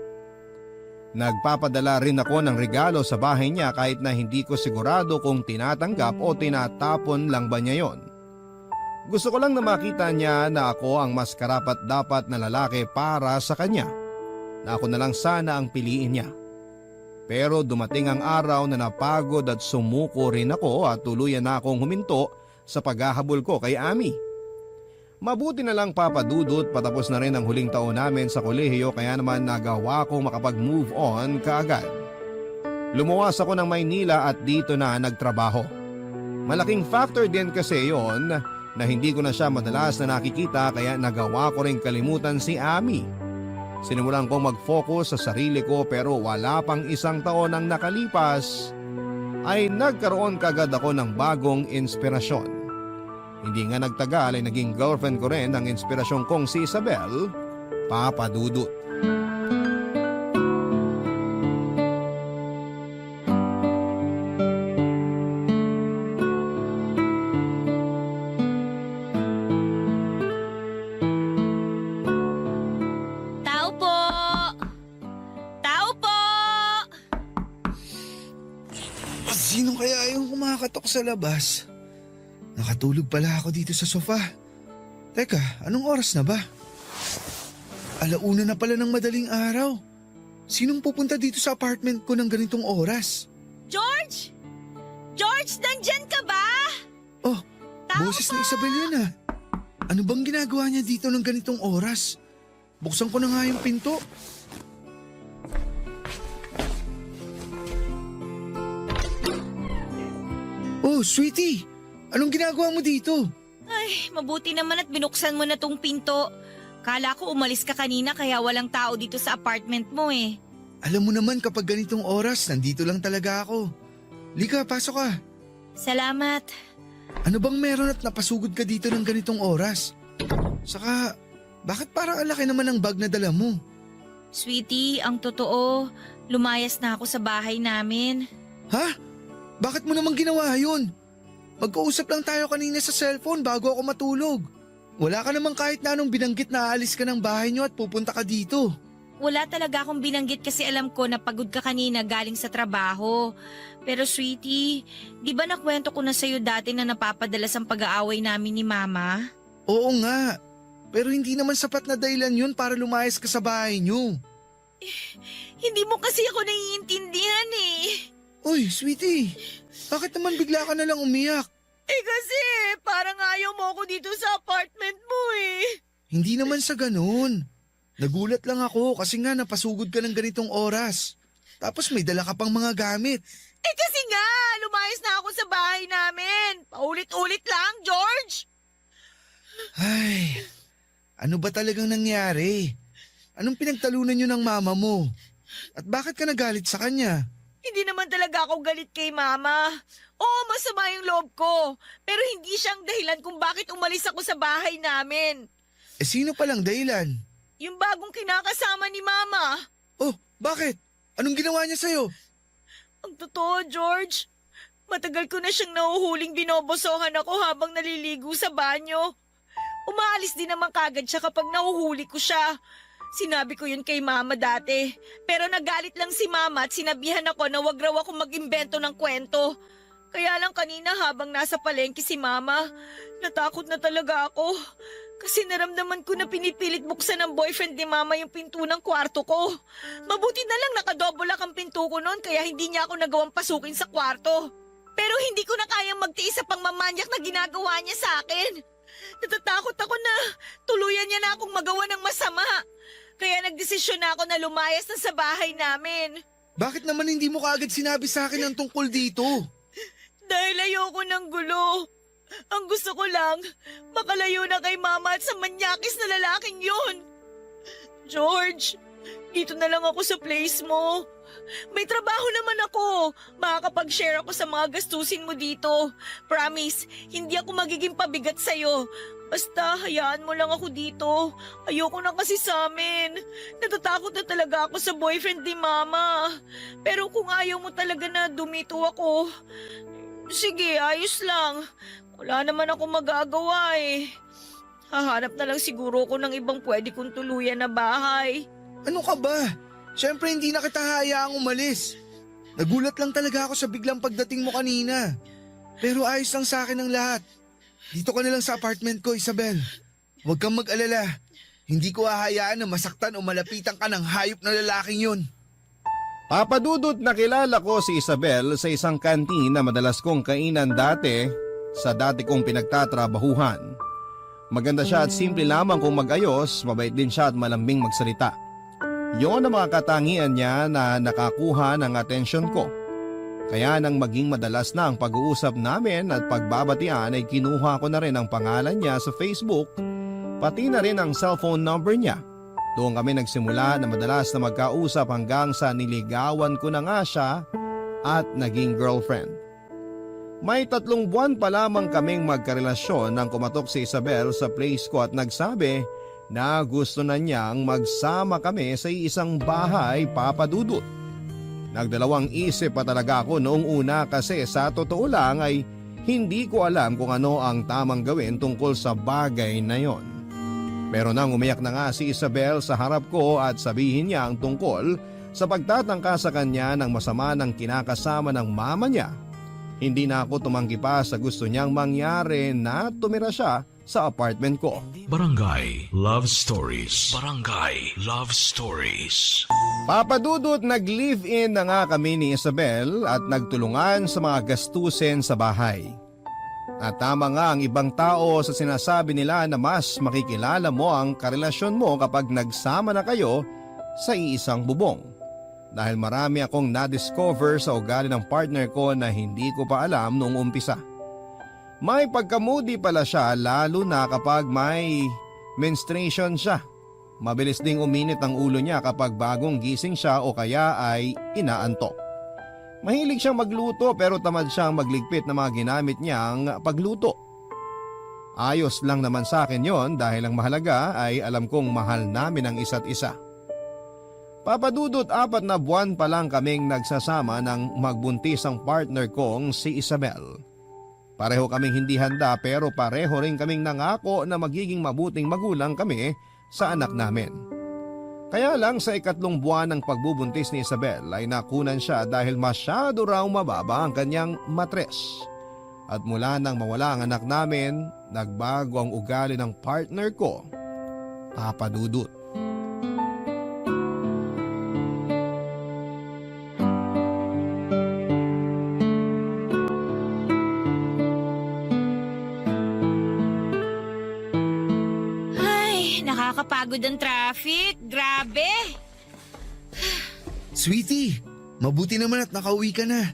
S1: Nagpapadala rin ako ng regalo sa bahay niya kahit na hindi ko sigurado kung tinatanggap o tinatapon lang ba niya yon. Gusto ko lang na makita niya na ako ang mas karapat-dapat na lalaki para sa kanya, na ako na lang sana ang piliin niya. Pero dumating ang araw na napagod at sumuko rin ako at tuluyan na akong huminto sa paghahabol ko kay Ami. Mabuti na lang papadudot, patapos na rin ang huling taon namin sa kolehiyo kaya naman nagawa kong makapag-move on kaagad. Lumuwas ako ng Maynila at dito na nagtrabaho. Malaking factor din kasi yon na hindi ko na siya madalas na nakikita kaya nagawa ko rin kalimutan si Ami. Sinimulan kong mag-focus sa sarili ko pero wala pang isang taon ang nakalipas ay nagkaroon kagad ako ng bagong inspirasyon. Hindi nga nagtagal ay naging girlfriend ko rin ang inspirasyon kong si Isabel, papadudot.
S3: Tao po! Tao po!
S6: Sino kaya yung kumakatok sa labas? Nakatulog pala ako dito sa sofa. Teka, anong oras na ba? 1:00 na pala ng madaling araw. Sinong pupunta dito sa apartment ko ng ganitong oras?
S3: George! George, nandyan ka ba?
S6: Oh,
S3: Tao
S6: boses
S3: po!
S6: na Isabel yan ah. Ano bang ginagawa niya dito ng ganitong oras? Buksan ko na nga yung pinto. Oh, sweetie! Anong ginagawa mo dito?
S3: Ay, mabuti naman at binuksan mo na tong pinto. Kala ko umalis ka kanina kaya walang tao dito sa apartment mo eh.
S6: Alam mo naman kapag ganitong oras, nandito lang talaga ako. Lika, pasok ka.
S3: Salamat.
S6: Ano bang meron at napasugod ka dito ng ganitong oras? Saka, bakit parang ang laki naman ng bag na dala mo?
S3: Sweetie, ang totoo, lumayas na ako sa bahay namin.
S6: Ha? Bakit mo naman ginawa yun? Magkausap lang tayo kanina sa cellphone bago ako matulog. Wala ka naman kahit na anong binanggit na aalis ka ng bahay niyo at pupunta ka dito.
S3: Wala talaga akong binanggit kasi alam ko na pagod ka kanina galing sa trabaho. Pero sweetie, di ba nakwento ko na sa'yo dati na napapadalas ang pag-aaway namin ni Mama?
S6: Oo nga, pero hindi naman sapat na dahilan yun para lumayas ka sa bahay niyo.
S3: Hindi mo kasi ako naiintindihan eh.
S6: Uy, sweetie, bakit naman bigla ka na lang umiyak?
S3: Eh kasi parang ayaw mo ako dito sa apartment mo eh.
S6: Hindi naman sa ganun. Nagulat lang ako kasi nga napasugod ka ng ganitong oras. Tapos may dala ka pang mga gamit.
S3: Eh kasi nga, lumayas na ako sa bahay namin. Paulit-ulit lang, George.
S6: Ay, ano ba talagang nangyari? Anong pinagtalunan niyo ng mama mo? At bakit ka nagalit sa kanya?
S3: Hindi naman talaga ako galit kay Mama. Oo, masama yung loob ko. Pero hindi siyang dahilan kung bakit umalis ako sa bahay namin.
S6: Eh sino palang dahilan?
S3: Yung bagong kinakasama ni Mama.
S6: Oh, bakit? Anong ginawa niya sa'yo?
S3: Ang totoo, George. Matagal ko na siyang nahuhuling binobosohan ako habang naliligo sa banyo. Umaalis din naman kagad siya kapag nahuhuli ko siya. Sinabi ko yun kay Mama dati. Pero nagalit lang si Mama at sinabihan ako na wag raw ako mag-imbento ng kwento. Kaya lang kanina habang nasa palengke si Mama, natakot na talaga ako. Kasi naramdaman ko na pinipilit buksan ng boyfriend ni Mama yung pinto ng kwarto ko. Mabuti na lang nakadobulak ang pinto ko noon kaya hindi niya ako nagawang pasukin sa kwarto. Pero hindi ko na kayang magtiis sa pangmamanyak na ginagawa niya sa akin. Natatakot ako na tuluyan niya na akong magawa ng masama. Kaya nagdesisyon na ako na lumayas na sa bahay namin.
S6: Bakit naman hindi mo kaagad sinabi sa akin ang tungkol dito?
S3: Dahil ayoko ng gulo. Ang gusto ko lang, makalayo na kay Mama at sa manyakis na lalaking yun. George, dito na lang ako sa place mo. May trabaho naman ako. Makakapag-share ako sa mga gastusin mo dito. Promise, hindi ako magiging pabigat sa'yo. Basta, hayaan mo lang ako dito. Ayoko na kasi sa amin. Natatakot na talaga ako sa boyfriend ni Mama. Pero kung ayaw mo talaga na dumito ako, sige, ayos lang. Wala naman ako magagawa eh. Hahanap na lang siguro ako ng ibang pwede kong tuluyan na bahay.
S6: Ano ka ba? Siyempre hindi na kita hayaang umalis. Nagulat lang talaga ako sa biglang pagdating mo kanina. Pero ayos lang sa akin ang lahat. Dito ka na lang sa apartment ko, Isabel. Huwag kang mag-alala. Hindi ko hahayaan na masaktan o malapitan ka ng hayop na lalaking yun.
S1: Papadudot, nakilala ko si Isabel sa isang kantin na madalas kong kainan dati sa dati kong pinagtatrabahuhan. Maganda siya at simple lamang kung mag-ayos, mabait din siya at malambing magsalita. Yon ang mga katangian niya na nakakuha ng atensyon ko. Kaya nang maging madalas na ang pag-uusap namin at pagbabatian ay kinuha ko na rin ang pangalan niya sa Facebook, pati na rin ang cellphone number niya. Doon kami nagsimula na madalas na magkausap hanggang sa niligawan ko na nga siya at naging girlfriend. May 3 buwan pa lamang kaming magkarelasyon nang kumatok si Isabel sa place ko at nagsabi na gusto na niyang magsama kami sa isang bahay, Papadudot. Nagdalawang isip pa talaga ako noong una kasi sa totoo lang ay hindi ko alam kung ano ang tamang gawin tungkol sa bagay na yon. Pero nang umiyak na nga si Isabel sa harap ko at sabihin niya ang tungkol sa pagtatangka sa kanya ng masama ng kinakasama ng mama niya, hindi na ako tumanggi pa sa gusto niyang mangyari na tumira siya sa apartment ko.
S8: Barangay Love Stories. Barangay Love Stories.
S1: Papadudot, nag-live-in na nga kami ni Isabel at nagtulungan sa mga gastusin sa bahay. At tama nga ang ibang tao sa sinasabi nila na mas makikilala mo ang karelasyon mo kapag nagsama na kayo sa iisang bubong. Dahil marami akong na-discover sa ugali ng partner ko na hindi ko pa alam noong umpisa. May pagkamudi pala siya lalo na kapag may menstruation siya. Mabilis ding uminit ang ulo niya kapag bagong gising siya o kaya ay inaantok. Mahilig siyang magluto pero tamad siyang magligpit ng mga ginamit niyang pagluto. Ayos lang naman sa akin yon dahil ang mahalaga ay alam kong mahal namin ang isa't isa. Papadudot, 4 na buwan pa lang kaming nagsasama nang magbuntis ang partner kong si Isabel. Pareho kaming hindi handa pero pareho rin kaming nangako na magiging mabuting magulang kami sa anak namin. Kaya lang sa 3 buwan ng pagbubuntis ni Isabel ay nakunan siya dahil masyado raw mababa ang kanyang matres. At mula nang mawala ang anak namin, nagbago ang ugali ng partner ko, Papadudot.
S3: Nakakapagod ang traffic. Grabe.
S6: Sweetie, mabuti naman at nakauwi ka na.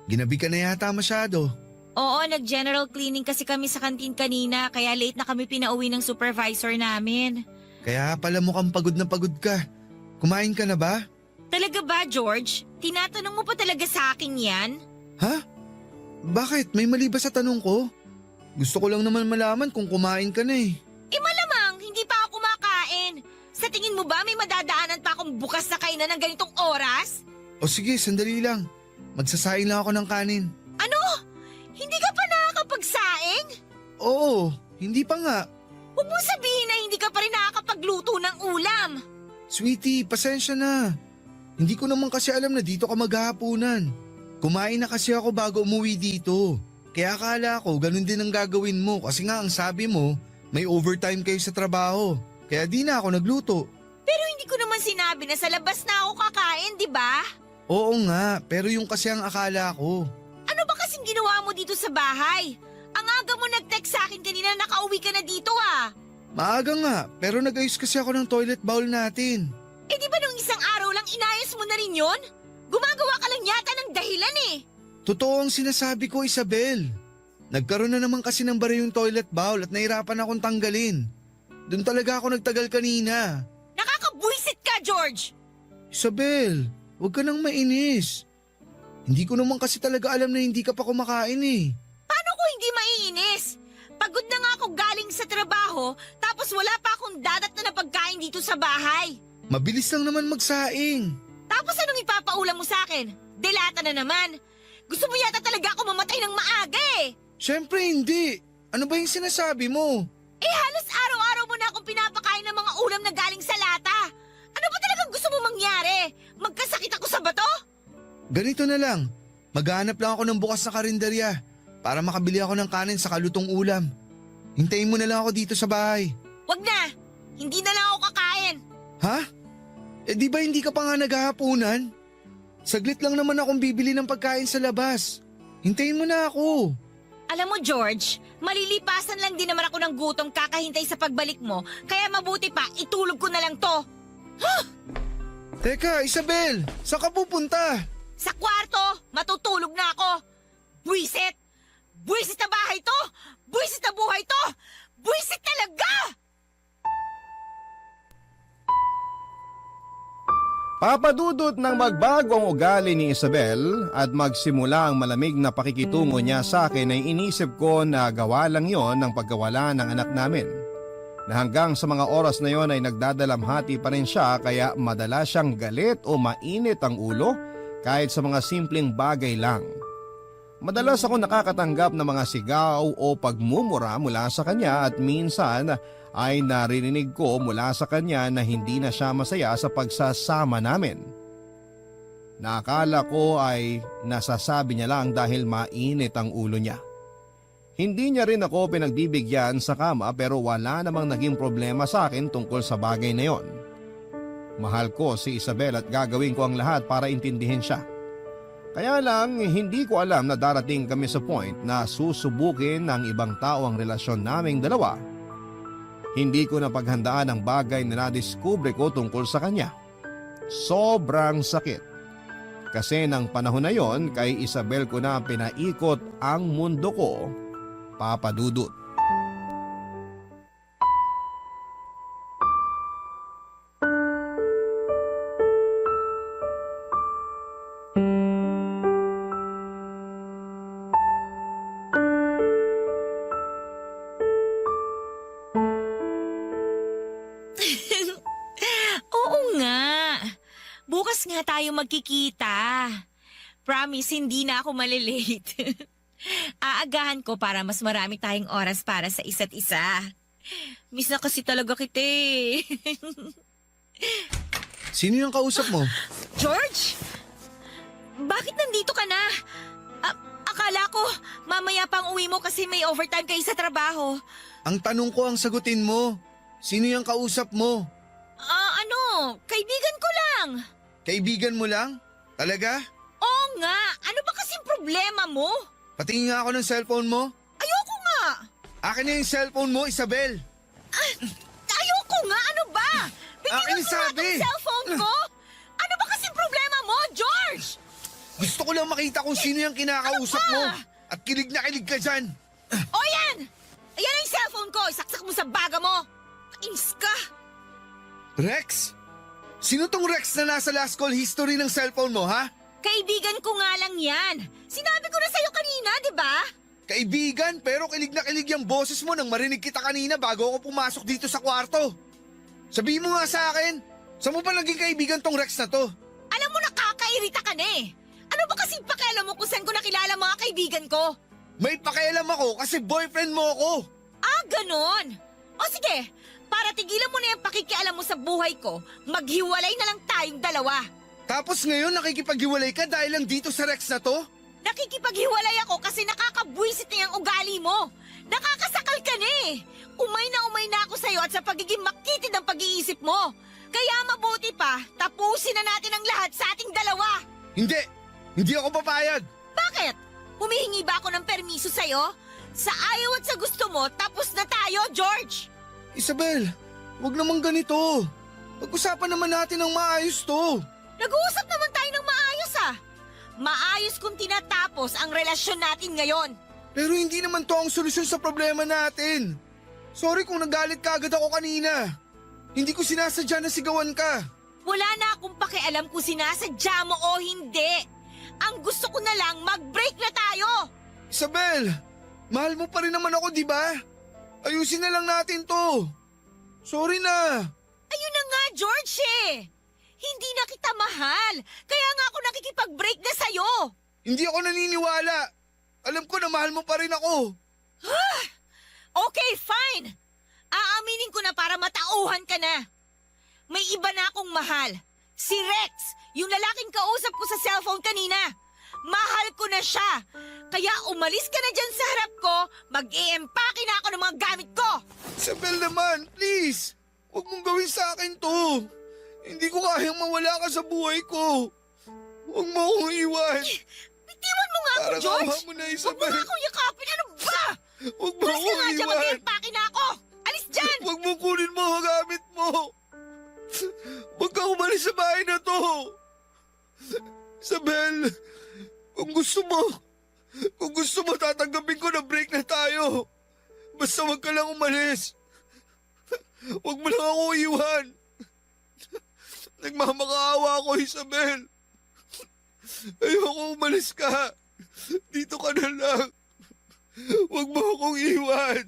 S6: Ginabi ka na yata masyado.
S3: Oo, nag-general cleaning kasi kami sa kantin kanina kaya late na kami pinauwi ng supervisor namin.
S6: Kaya pala mukhang pagod na pagod ka. Kumain ka na ba?
S3: Talaga ba, George? Tinatanong mo pa talaga sa akin yan?
S6: Ha? Bakit? May mali ba sa tanong ko? Gusto ko lang naman malaman kung kumain ka na eh.
S3: Malamang, hindi pa ako kumakain. Sa tingin mo ba may madadaanan pa akong bukas na kainan ng ganitong oras?
S6: O sige, sandali lang. Magsasaing lang ako ng kanin.
S3: Ano? Hindi ka pa nakakapagsaing?
S6: Oo, hindi pa nga.
S3: Huwag mong sabihin na hindi ka pa rin nakakapagluto ng ulam.
S6: Sweetie, pasensya na. Hindi ko naman kasi alam na dito ka maghahapunan. Kumain na kasi ako bago umuwi dito. Kaya akala ko ganun din ang gagawin mo kasi nga ang sabi mo, may overtime kayo sa trabaho. Kaya di na ako nagluto.
S3: Pero hindi ko naman sinabi na sa labas na ako kakain, di ba?
S6: Oo nga, pero yung kasi ang akala ko.
S3: Ano ba kasing ginawa mo dito sa bahay? Ang aga mo nag-text sa akin kanina na nakauwi ka na dito ah.
S6: Maaga nga, pero nag-ayos kasi ako ng toilet bowl natin.
S3: Eh di ba nung isang araw lang inayos mo na rin yon? Gumagawa ka lang yata ng dahilan eh.
S6: Totoo ang sinasabi ko, Isabel. Nagkaroon na naman kasi ng bara yung toilet bowl at nahirapan akong tanggalin. Doon talaga ako nagtagal kanina.
S3: Nakakabuwis
S2: George?
S6: Isabel, huwag ka nang mainis. Hindi ko naman kasi talaga alam na hindi ka pa kumakain eh.
S3: Paano ko hindi maiinis? Pagod na nga ako galing sa trabaho, tapos wala pa akong dadat na pagkain dito sa bahay.
S6: Mabilis lang naman magsaing.
S3: Tapos anong ipapaulam mo sa akin? Delata na naman. Gusto mo yata talaga ako mamatay ng maaga eh.
S6: Siyempre hindi. Ano ba yung sinasabi mo?
S3: Eh halos araw-araw mo na akong pinapakain ng mga ulam na galing sa lata. Ano ba talagang gusto mo mangyari? Magkasakit ako sa bato?
S6: Ganito na lang. Maghanap lang ako ng bukas na karinderya para makabili ako ng kanin sa kalutong ulam. Hintayin mo na lang ako dito sa bahay.
S3: Wag na. Hindi na lang ako kakain.
S6: Ha? Eh di ba hindi ka pa nga naghahapunan? Saglit lang naman akong bibili ng pagkain sa labas. Hintayin mo na ako.
S3: Alam mo George, malilipasan lang din naman ako ng gutom kakahintay sa pagbalik mo. Kaya mabuti pa, itulog ko na lang to.
S6: Teka, Isabel, saan ka pupunta?
S3: Sa kwarto, matutulog na ako. Buwisit! Buwisit na bahay to! Buwisit na buhay to! Buwisit talaga!
S1: Papadudot ng magbago ang ugali ni Isabel at magsimula ang malamig na pakikitungo niya sa akin ay inisip ko na gawa lang yon ng pagkawala ng anak namin. Na hanggang sa mga oras na yon ay nagdadalamhati pa rin siya kaya madalas siyang galit o mainit ang ulo kahit sa mga simpleng bagay lang. Madalas ako nakakatanggap ng mga sigaw o pagmumura mula sa kanya at minsan ay naririnig ko mula sa kanya na hindi na siya masaya sa pagsasama namin. Nakala ko ay nasasabi niya lang dahil mainit ang ulo niya. Hindi niya rin ako pinagbibigyan sa kama pero wala namang naging problema sa akin tungkol sa bagay na yon. Mahal ko si Isabel at gagawin ko ang lahat para intindihin siya. Kaya lang hindi ko alam na darating kami sa point na susubukin ng ibang tao ang relasyon naming dalawa. Hindi ko napaghandaan ang bagay na nadiskubre ko tungkol sa kanya. Sobrang sakit. Kasi ng panahon na yon kay Isabel ko na pinaikot ang mundo ko, Papa Dudut.
S3: Oo nga. Bukas nga tayo magkikita. Promise, hindi na ako malilate. Aagahan ko para mas marami tayong oras para sa isa't isa. Miss na kasi talaga kita eh.
S6: Sino yung kausap mo?
S3: George? Bakit nandito ka na? Akala ko, mamaya pang uwi mo kasi may overtime kayo sa trabaho.
S6: Ang tanong ko ang sagutin mo. Sino yung kausap mo?
S3: Kaibigan ko lang.
S6: Kaibigan mo lang? Talaga?
S3: Oo nga, ano ba kasing problema mo?
S6: Patingin nga ako ng cellphone mo.
S3: Ayoko nga.
S6: Akin na yung cellphone mo, Isabel.
S3: Ayoko nga, ano ba?
S6: Akin
S3: Bigyan mo nga
S6: sabi.
S3: tong cellphone ko. Ano ba kasing problema mo, George?
S6: Gusto ko lang makita kung sino yung kinakausap
S3: Ano
S6: mo.
S3: ba?
S6: At kilig na kilig ka dyan.
S3: O yan! Ayan ang cellphone ko, isaksak mo sa baga mo. Kainis ka.
S6: Rex? Sino tong Rex na nasa last call history ng cellphone mo, ha?
S3: Kaibigan ko nga lang yan. Sinabi ko na sa'yo kanina, di ba?
S6: Kaibigan, pero kilig na kilig yung boses mo nang marinig kita kanina bago ako pumasok dito sa kwarto. Sabihin mo nga sa akin, saan mo ba naging kaibigan tong Rex na to?
S3: Alam mo, nakakairita ka na eh. Ano ba kasing pakialam mo kung saan ko nakilala mga kaibigan ko?
S6: May pakialam ako kasi boyfriend mo ako.
S3: Ah, ganon. O sige, para tigilan mo na yung pakikialam mo sa buhay ko, maghiwalay na lang tayong dalawa.
S6: Tapos ngayon nakikipaghiwalay ka dahil lang dito sa Rex na to?
S3: Nakikipaghiwalay ako kasi nakakabwisit na yung ugali mo. Nakakasakal ka na eh. Umay na ako sa'yo at sa pagiging makitid ng pag-iisip mo. Kaya mabuti pa, tapusin na natin ang lahat sa ating dalawa.
S6: Hindi ako papayag.
S3: Bakit? Humihingi ba ako ng permiso sa'yo? Sa ayaw at sa gusto mo, tapos na tayo, George!
S6: Isabel, wag naman ganito. Pag-usapan naman natin ng maayos to.
S3: Nag-uusap naman tayo ng maayos ah. Maayos kung tinatapos ang relasyon natin ngayon.
S6: Pero hindi naman to ang solusyon sa problema natin. Sorry kung nagalit ka agad ako kanina. Hindi ko sinasadya na sigawan ka.
S3: Wala na akong pakialam kung sinasadya mo o hindi. Ang gusto ko na lang, mag-break na tayo!
S6: Isabel, mahal mo pa rin naman ako, di ba? Ayusin na lang natin to. Sorry na.
S3: Ayun na nga, George eh! Hindi na kita mahal. Kaya nga ako nakikipag-break na sa'yo.
S6: Hindi ako naniniwala. Alam ko na mahal mo pa rin ako.
S3: Okay, fine. Aaminin ko na para matauhan ka na. May iba na akong mahal. Si Rex, yung lalaking kausap ko sa cellphone kanina. Mahal ko na siya. Kaya umalis ka na dyan sa harap ko, mag-i-empake na ako ng mga gamit ko.
S6: Isabel naman, please. Huwag mong gawin sa akin to. Hindi ko kayang mawala ka sa buhay ko. Huwag mo akong iwan.
S3: Bitiwan mo nga ako,
S6: Parang
S3: George.
S6: awa mo na,
S3: Huwag mo
S6: Isabel.
S3: nga akong yakapin. Ano ba?
S6: Huwag mo
S3: Alis ka
S6: akong
S3: nga dyan,
S6: iwan.
S3: mag-i-empake na ako. Alis dyan!
S6: Huwag mo kunin mo ang gamit mo. Huwag ka umalis sa bahay na to. Isabel, kung gusto mo, tatanggapin ko na break na tayo. Basta huwag ka lang umalis. Huwag mo lang ako iwan. Nagmamakaawa ako, Isabel. Ayoko umalis ka. Dito ka na lang. Huwag mo akong iwan.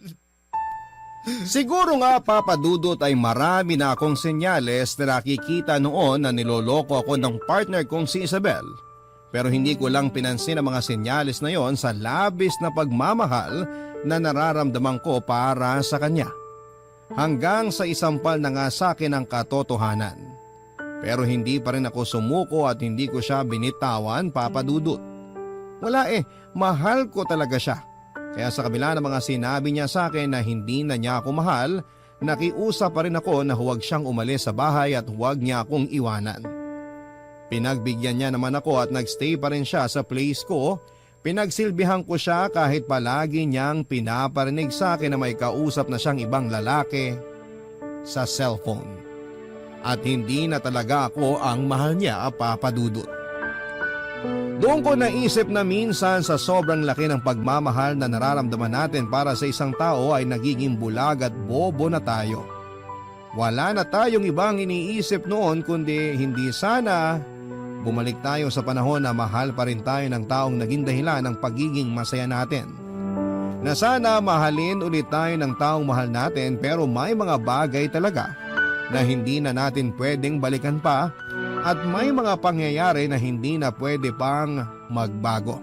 S1: Siguro nga Papa Dudut ay marami na akong senyales na nakikita noon na niloloko ako ng partner kong si Isabel. Pero hindi ko lang pinansin ang mga senyales na yon sa labis na pagmamahal na nararamdaman ko para sa kanya. Hanggang sa isampal na nga sa akin ang katotohanan. Pero hindi pa rin ako sumuko at hindi ko siya binitawan, Papa Dudut. Wala mahal ko talaga siya. Kaya sa kabila ng mga sinabi niya sa akin na hindi na niya ako mahal, nakiusap pa rin ako na huwag siyang umalis sa bahay at huwag niya akong iwanan. Pinagbigyan niya naman ako at nagstay pa rin siya sa place ko. Pinagsilbihan ko siya kahit palagi niyang pinaparinig sa akin na may kausap na siyang ibang lalaki sa cellphone. At hindi na talaga ako ang mahal niya, Papa Dudut. Doon ko naisip na minsan sa sobrang laki ng pagmamahal na nararamdaman natin para sa isang tao ay nagiging bulag at bobo na tayo. Wala na tayong ibang iniisip noon kundi hindi sana bumalik tayo sa panahon na mahal pa rin tayo ng taong naging dahilan ng pagiging masaya natin. Na sana mahalin ulit tayo ng taong mahal natin pero may mga bagay talaga na hindi na natin pwedeng balikan pa at may mga pangyayari na hindi na pwede pang magbago.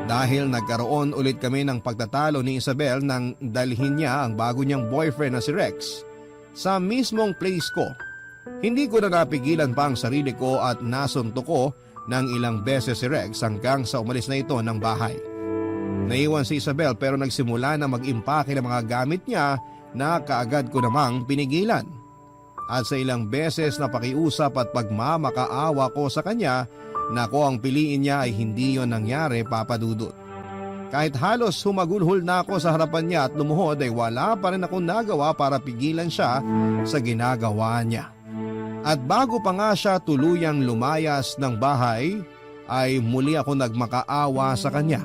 S1: Dahil nagkaroon ulit kami ng pagtatalo ni Isabel nang dalhin niya ang bago niyang boyfriend na si Rex sa mismong place ko. Hindi ko na napigilan pa ang sarili ko at nasunto ko ng ilang beses si Rex hanggang sa umalis na ito ng bahay. Naiwan si Isabel pero nagsimula na mag-impake ng mga gamit niya na kaagad ko namang pinigilan. At sa ilang beses na pakiusap at pagmamakaawa ko sa kanya na ako ang piliin niya ay hindi yon nangyari, Papa Dudut. Kahit halos humagulhol na ako sa harapan niya at lumuhod ay wala pa rin akong nagawa para pigilan siya sa ginagawa niya. At bago pa nga siya tuluyang lumayas ng bahay ay muli ako nagmakaawa sa kanya.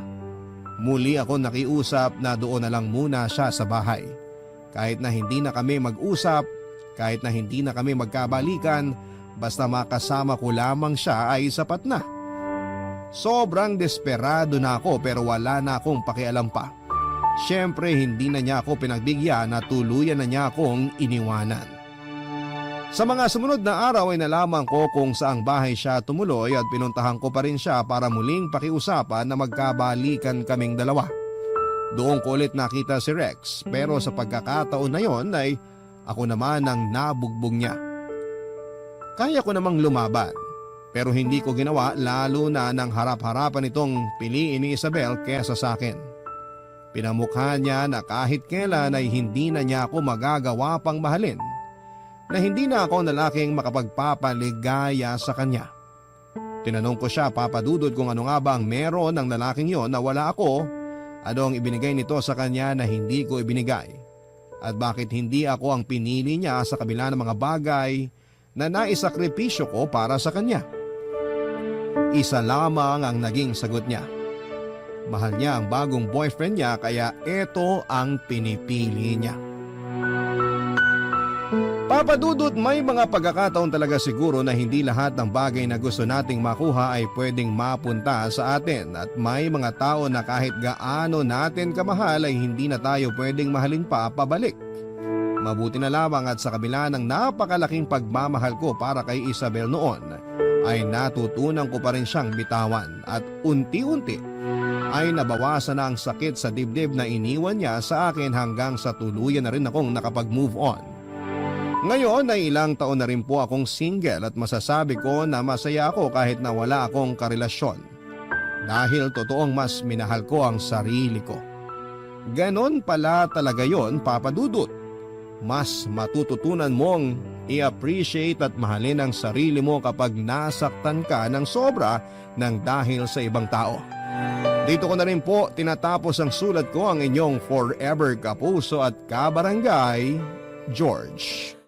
S1: Muli ako nakiusap na doon na lang muna siya sa bahay. Kahit na hindi na kami mag-usap, kahit na hindi na kami magkabalikan, basta makasama ko lamang siya ay sapat na. Sobrang desperado na ako pero wala na akong pakialam pa. Siyempre hindi na niya ako pinagbigyan na tuluyan na niya akong iniwanan. Sa mga sumunod na araw ay nalaman ko kung saang bahay siya tumuloy at pinuntahan ko pa rin siya para muling pakiusapan na magkabalikan kaming dalawa. Doon ko ulit nakita si Rex pero sa pagkakataon na yon ay ako naman ang nabugbog niya. Kaya ko namang lumaban pero hindi ko ginawa lalo na nang harap-harapan itong piliin ni Isabel kesa sa akin. Pinamukha niya na kahit kailan ay hindi na niya ako magagawa pang mahalin. Na hindi na ako lalaking makapagpapaligaya sa kanya. Tinanong ko siya, Papa Dudut, kung ano nga ba ang meron ng lalaking yon na wala ako. Ano ang ibinigay nito sa kanya na hindi ko ibinigay? At bakit hindi ako ang pinili niya sa kabila ng mga bagay na naisakripisyo ko para sa kanya? Isa lamang ang naging sagot niya. Mahal niya ang bagong boyfriend niya kaya ito ang pinipili niya. Papa Dudut, may mga pagkakataon talaga siguro na hindi lahat ng bagay na gusto nating makuha ay pwedeng mapunta sa atin at may mga tao na kahit gaano natin kamahal ay hindi na tayo pwedeng mahalin pa pabalik. Mabuti na lamang at sa kabila ng napakalaking pagmamahal ko para kay Isabel noon, ay natutunan ko pa rin siyang bitawan at unti-unti ay nabawasan na ang sakit sa dibdib na iniwan niya sa akin hanggang sa tuluyan na rin akong nakapag-move on. Ngayon ay ilang taon na rin po akong single at masasabi ko na masaya ako kahit na wala akong karelasyon. Dahil totoong mas minahal ko ang sarili ko. Ganon pala talaga yon, Papa Dudut. Mas matututunan mong i-appreciate at mahalin ang sarili mo kapag nasaktan ka ng sobra ng dahil sa ibang tao. Dito ko na rin po tinatapos ang sulat ko, ang inyong forever kapuso at kabarangay, George.